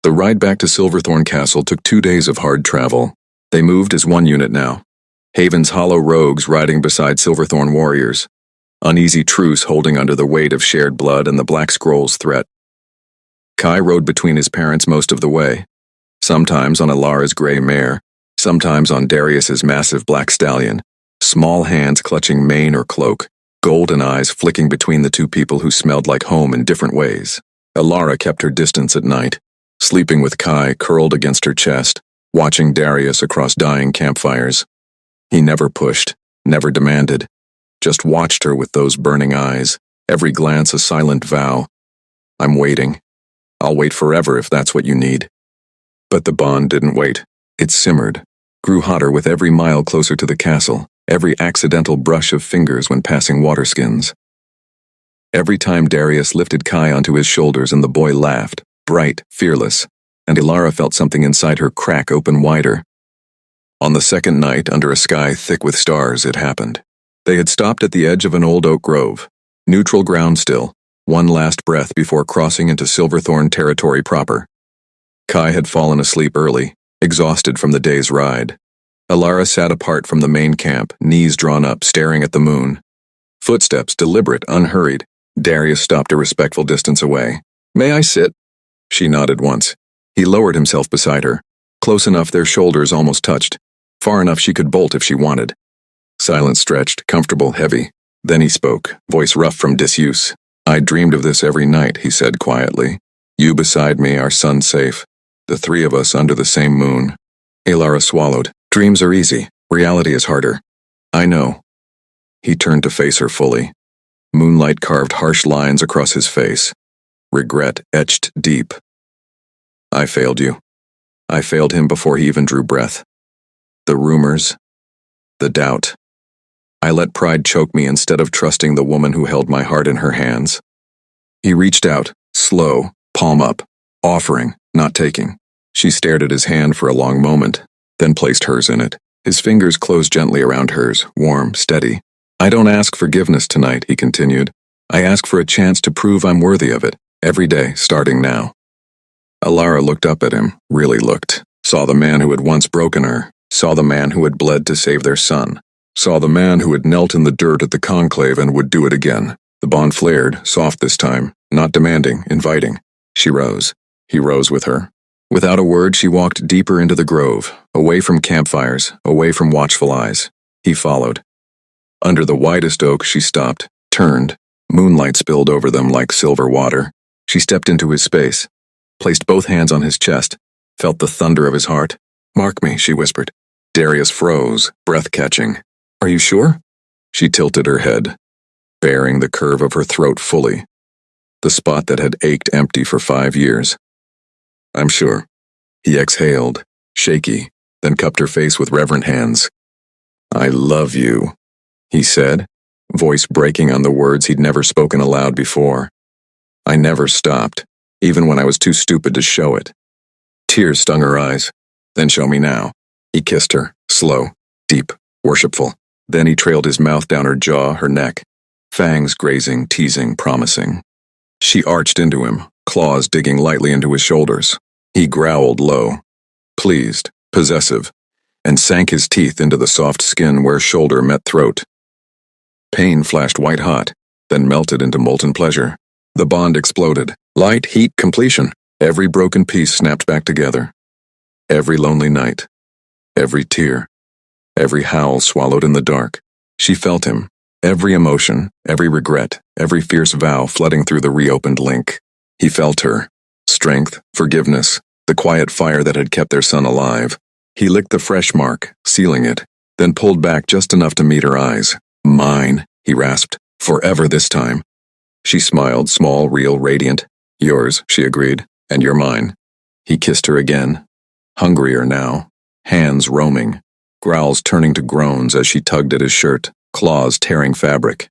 The ride back to Silverthorn Castle took 2 days of hard travel. They moved as one unit now. Haven's hollow rogues riding beside Silverthorn warriors. Uneasy truce holding under the weight of shared blood and the Black Scroll's threat. Kai rode between his parents most of the way. Sometimes on Ilara's gray mare, sometimes on Darius's massive black stallion, small hands clutching mane or cloak, golden eyes flicking between the two people who smelled like home in different ways. Ilara kept her distance at night, sleeping with Kai curled against her chest, watching Darius across dying campfires. He never pushed, never demanded, just watched her with those burning eyes, every glance a silent vow. I'm waiting. I'll wait forever if that's what you need. But the bond didn't wait. It simmered, grew hotter with every mile closer to the castle, every accidental brush of fingers when passing waterskins. Every time Darius lifted Kai onto his shoulders and the boy laughed, bright, fearless, and Ilara felt something inside her crack open wider. On the second night, under a sky thick with stars, it happened. They had stopped at the edge of an old oak grove, neutral ground still, one last breath before crossing into Silverthorn territory proper. Kai had fallen asleep early, exhausted from the day's ride. Ilara sat apart from the main camp, knees drawn up, staring at the moon. Footsteps, deliberate, unhurried. Darius stopped a respectful distance away. "May I sit?" She nodded once. He lowered himself beside her, close enough their shoulders almost touched, far enough she could bolt if she wanted. Silence stretched, comfortable, heavy. Then he spoke, voice rough from disuse. "I dreamed of this every night," he said quietly. "You beside me, our son safe. The three of us under the same moon." Ilara swallowed. "Dreams are easy. Reality is harder." "I know." He turned to face her fully. Moonlight carved harsh lines across his face. Regret etched deep. "I failed you. I failed him before he even drew breath. The rumors. The doubt. I let pride choke me instead of trusting the woman who held my heart in her hands." He reached out, slow, palm up, offering, not taking. She stared at his hand for a long moment, then placed hers in it. His fingers closed gently around hers, warm, steady. "I don't ask forgiveness tonight," he continued. "I ask for a chance to prove I'm worthy of it, every day, starting now." Ilara looked up at him, really looked, saw the man who had once broken her, saw the man who had bled to save their son, saw the man who had knelt in the dirt at the conclave and would do it again. The bond flared, soft this time, not demanding, inviting. She rose. He rose with her. Without a word, she walked deeper into the grove, away from campfires, away from watchful eyes. He followed. Under the widest oak, she stopped, turned. Moonlight spilled over them like silver water. She stepped into his space, placed both hands on his chest, felt the thunder of his heart. "Mark me," she whispered. Darius froze, breath catching. "Are you sure?" She tilted her head, baring the curve of her throat fully, the spot that had ached empty for 5 years. "I'm sure." He exhaled, shaky, then cupped her face with reverent hands. "I love you," he said, voice breaking on the words he'd never spoken aloud before. "I never stopped, even when I was too stupid to show it." Tears stung her eyes. "Then show me now." He kissed her, slow, deep, worshipful. Then he trailed his mouth down her jaw, her neck, fangs grazing, teasing, promising. She arched into him, claws digging lightly into his shoulders. He growled low, pleased, possessive, and sank his teeth into the soft skin where shoulder met throat. Pain flashed white-hot, then melted into molten pleasure. The bond exploded. Light, heat, completion. Every broken piece snapped back together. Every lonely night. Every tear. Every howl swallowed in the dark. She felt him. Every emotion, every regret, every fierce vow flooding through the reopened link. He felt her. Strength, forgiveness, the quiet fire that had kept their son alive. He licked the fresh mark, sealing it, then pulled back just enough to meet her eyes. "Mine," he rasped. "Forever this time." She smiled, small, real, radiant. "Yours," she agreed, "and you're mine." He kissed her again. Hungrier now, hands roaming, growls turning to groans as she tugged at his shirt, claws tearing fabric.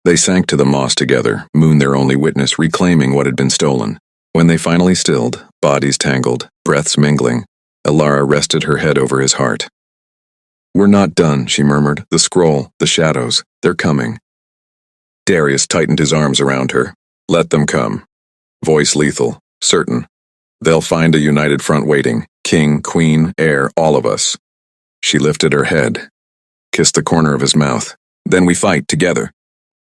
They sank to the moss together, moon their only witness, reclaiming what had been stolen. When they finally stilled, bodies tangled, breaths mingling, Ilara rested her head over his heart. "We're not done," she murmured. "The scroll, the shadows, they're coming." Darius tightened his arms around her. "Let them come." Voice lethal, certain. "They'll find a united front waiting. King, queen, heir, all of us." She lifted her head, kissed the corner of his mouth. "Then we fight together."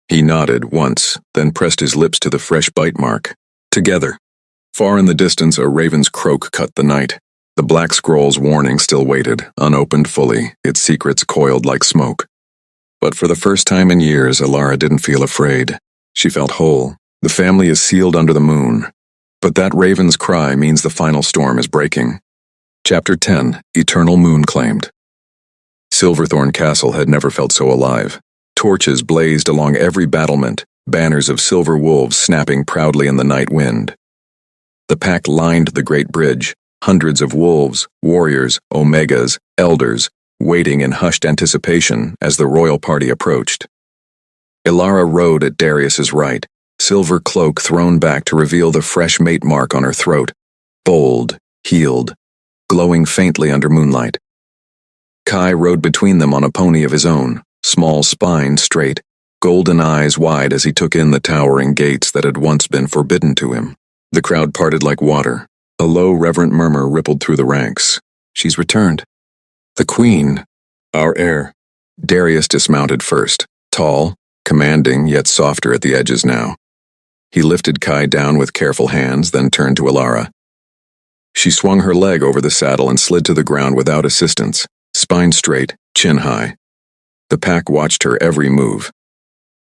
He nodded once, then pressed his lips to the fresh bite mark. Together. Far in the distance, a raven's croak cut the night. The black scroll's warning still waited, unopened fully, its secrets coiled like smoke. But for the first time in years, Ilara didn't feel afraid. She felt whole. The family is sealed under the moon. But that raven's cry means the final storm is breaking. Chapter 10, Eternal Moon Claimed. Silverthorn Castle had never felt so alive. Torches blazed along every battlement, banners of silver wolves snapping proudly in the night wind. The pack lined the great bridge, hundreds of wolves, warriors, omegas, elders, waiting in hushed anticipation as the royal party approached. Ilara rode at Darius's right, silver cloak thrown back to reveal the fresh mate mark on her throat, bold, healed, glowing faintly under moonlight. Kai rode between them on a pony of his own, small spine straight, golden eyes wide as he took in the towering gates that had once been forbidden to him. The crowd parted like water. A low, reverent murmur rippled through the ranks. She's returned. The queen. Our heir. Darius dismounted first, tall, commanding yet softer at the edges now. He lifted Kai down with careful hands, then turned to Ilara. She swung her leg over the saddle and slid to the ground without assistance, spine straight, chin high. The pack watched her every move.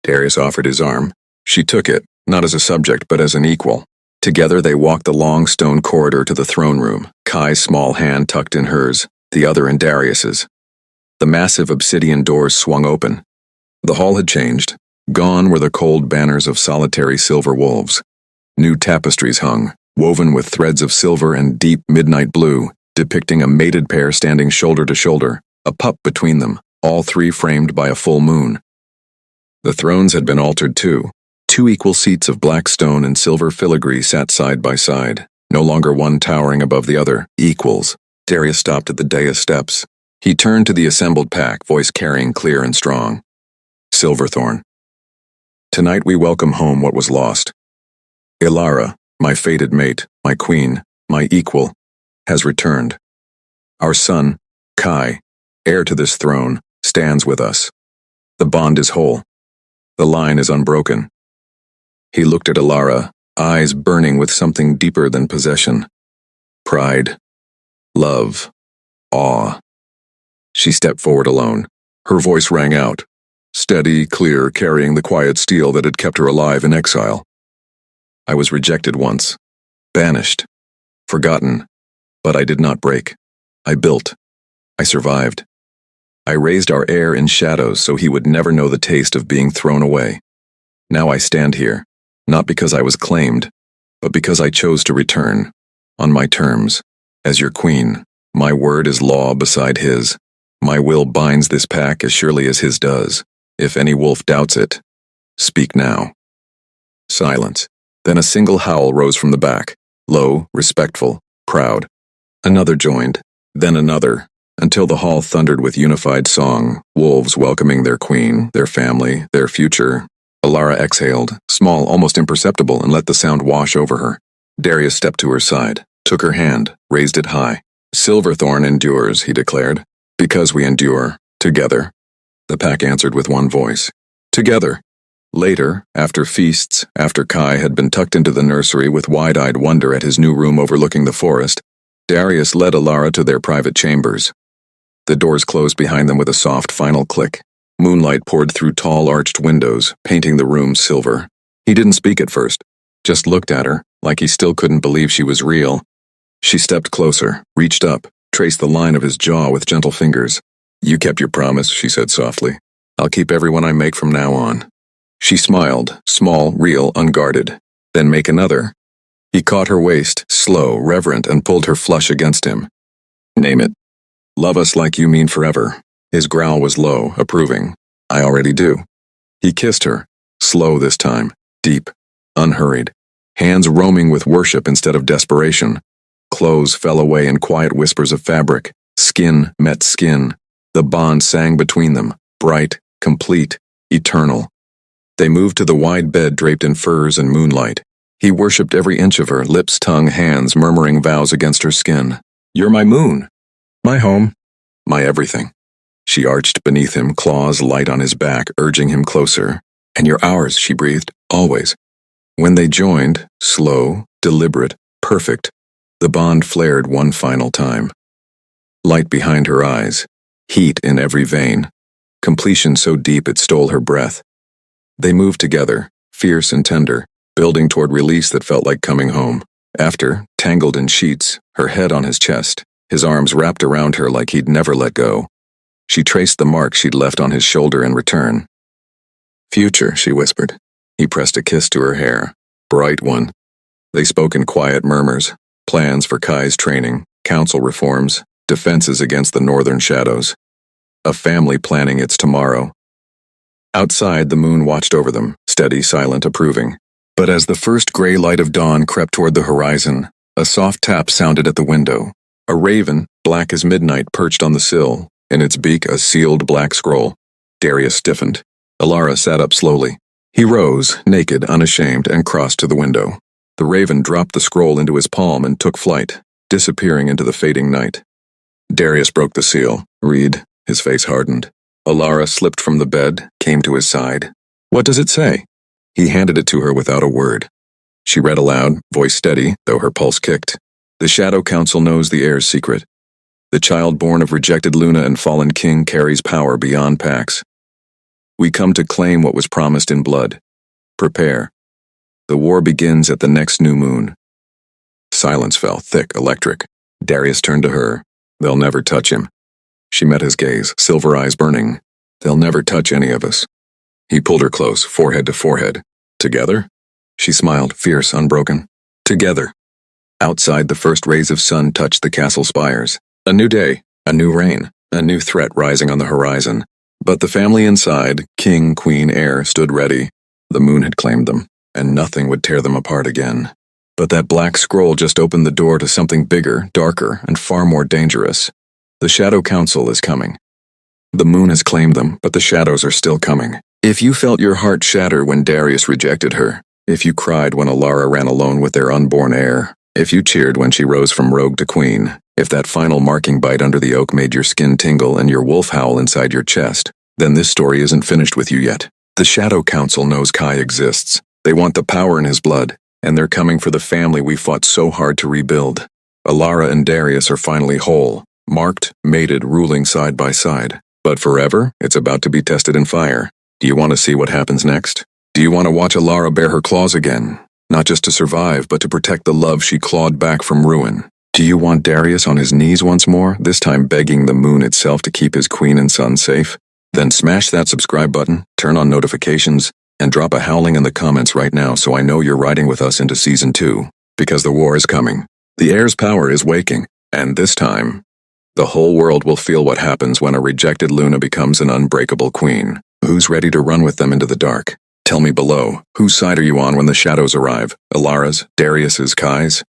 Darius offered his arm. She took it, not as a subject but as an equal. Together they walked the long stone corridor to the throne room, Kai's small hand tucked in hers, the other in Darius's. The massive obsidian doors swung open. The hall had changed. Gone were the cold banners of solitary silver wolves. New tapestries hung, woven with threads of silver and deep midnight blue, depicting a mated pair standing shoulder to shoulder, a pup between them, all three framed by a full moon. The thrones had been altered too. Two equal seats of black stone and silver filigree sat side by side, no longer one towering above the other, equals. Darius stopped at the dais steps. He turned to the assembled pack, voice carrying clear and strong. Silverthorn. Tonight we welcome home what was lost. Ilara, my fated mate, my queen, my equal, has returned. Our son, Kai, heir to this throne, stands with us. The bond is whole. The line is unbroken. He looked at Ilara, eyes burning with something deeper than possession. Pride, love, awe. She stepped forward alone. Her voice rang out, steady, clear, carrying the quiet steel that had kept her alive in exile. I was rejected once, banished, forgotten, but I did not break. I built. I survived. I raised our heir in shadows so he would never know the taste of being thrown away. Now I stand here, not because I was claimed, but because I chose to return, on my terms, as your queen. My word is law beside his. My will binds this pack as surely as his does. If any wolf doubts it, speak now. Silence. Then a single howl rose from the back, low, respectful, proud. Another joined, then another, until the hall thundered with unified song, wolves welcoming their queen, their family, their future. Ilara exhaled, small, almost imperceptible, and let the sound wash over her. Darius stepped to her side, took her hand, raised it high. Silverthorn endures, he declared, because we endure, together. The pack answered with one voice. Together. Later, after feasts, after Kai had been tucked into the nursery with wide-eyed wonder at his new room overlooking the forest, Darius led Ilara to their private chambers. The doors closed behind them with a soft final click. Moonlight poured through tall arched windows, painting the room silver. He didn't speak at first, just looked at her, like he still couldn't believe she was real. She stepped closer, reached up, traced the line of his jaw with gentle fingers. You kept your promise, she said softly. I'll keep everyone I make from now on. She smiled, small, real, unguarded. Then make another. He caught her waist, slow, reverent, and pulled her flush against him. Name it. Love us like you mean forever. His growl was low, approving. I already do. He kissed her, slow this time, deep, unhurried, hands roaming with worship instead of desperation. Clothes fell away in quiet whispers of fabric. Skin met skin. The bond sang between them, bright, complete, eternal. They moved to the wide bed draped in furs and moonlight. He worshipped every inch of her, lips, tongue, hands, murmuring vows against her skin. You're my moon, my home, my everything. She arched beneath him, claws light on his back, urging him closer. And you're ours, she breathed, always. When they joined, slow, deliberate, perfect, the bond flared one final time. Light behind her eyes, heat in every vein, completion so deep it stole her breath. They moved together, fierce and tender, building toward release that felt like coming home. After, tangled in sheets, her head on his chest, his arms wrapped around her like he'd never let go. She traced the mark she'd left on his shoulder in return. "Future," she whispered. He pressed a kiss to her hair. "Bright one." They spoke in quiet murmurs, plans for Kai's training, council reforms, defenses against the northern shadows. A family planning its tomorrow. Outside, the moon watched over them, steady, silent, approving. But as the first gray light of dawn crept toward the horizon, a soft tap sounded at the window. A raven, black as midnight, perched on the sill, in its beak a sealed black scroll. Darius stiffened. Alara sat up slowly. He rose, naked, unashamed, and crossed to the window. The raven dropped the scroll into his palm and took flight, disappearing into the fading night. Darius broke the seal. "Read." His face hardened. Alara slipped from the bed, came to his side. "What does it say?" He handed it to her without a word. She read aloud, voice steady, though her pulse kicked. "The Shadow Council knows the heir's secret. The child born of rejected Luna and fallen king carries power beyond Pax. We come to claim what was promised in blood. Prepare. The war begins at the next new moon." Silence fell, thick, electric. Darius turned to her. "They'll never touch him." She met his gaze, silver eyes burning. "They'll never touch any of us." He pulled her close, forehead to forehead. "Together?" She smiled, fierce, unbroken. "Together." Outside, the first rays of sun touched the castle spires. A new day, a new reign, a new threat rising on the horizon. But the family inside, king, queen, heir, stood ready. The moon had claimed them, and nothing would tear them apart again. But that black scroll just opened the door to something bigger, darker, and far more dangerous. The Shadow Council is coming. The moon has claimed them, but the shadows are still coming. If you felt your heart shatter when Darius rejected her, if you cried when Alara ran alone with their unborn heir, if you cheered when she rose from rogue to queen, if that final marking bite under the oak made your skin tingle and your wolf howl inside your chest, then this story isn't finished with you yet. The Shadow Council knows Kai exists. They want the power in his blood, and they're coming for the family we fought so hard to rebuild. Alara and Darius are finally whole, marked, mated, ruling side by side. But forever, it's about to be tested in fire. Do you want to see what happens next? Do you want to watch Alara bare her claws again? Not just to survive, but to protect the love she clawed back from ruin. Do you want Darius on his knees once more, this time begging the moon itself to keep his queen and son safe? Then smash that subscribe button, turn on notifications, and drop a howling in the comments right now so I know you're riding with us into Season 2. Because the war is coming. The heir's power is waking, and this time, the whole world will feel what happens when a rejected Luna becomes an unbreakable queen. Who's ready to run with them into the dark? Tell me below, whose side are you on when the shadows arrive? Alara's, Darius's, Kai's?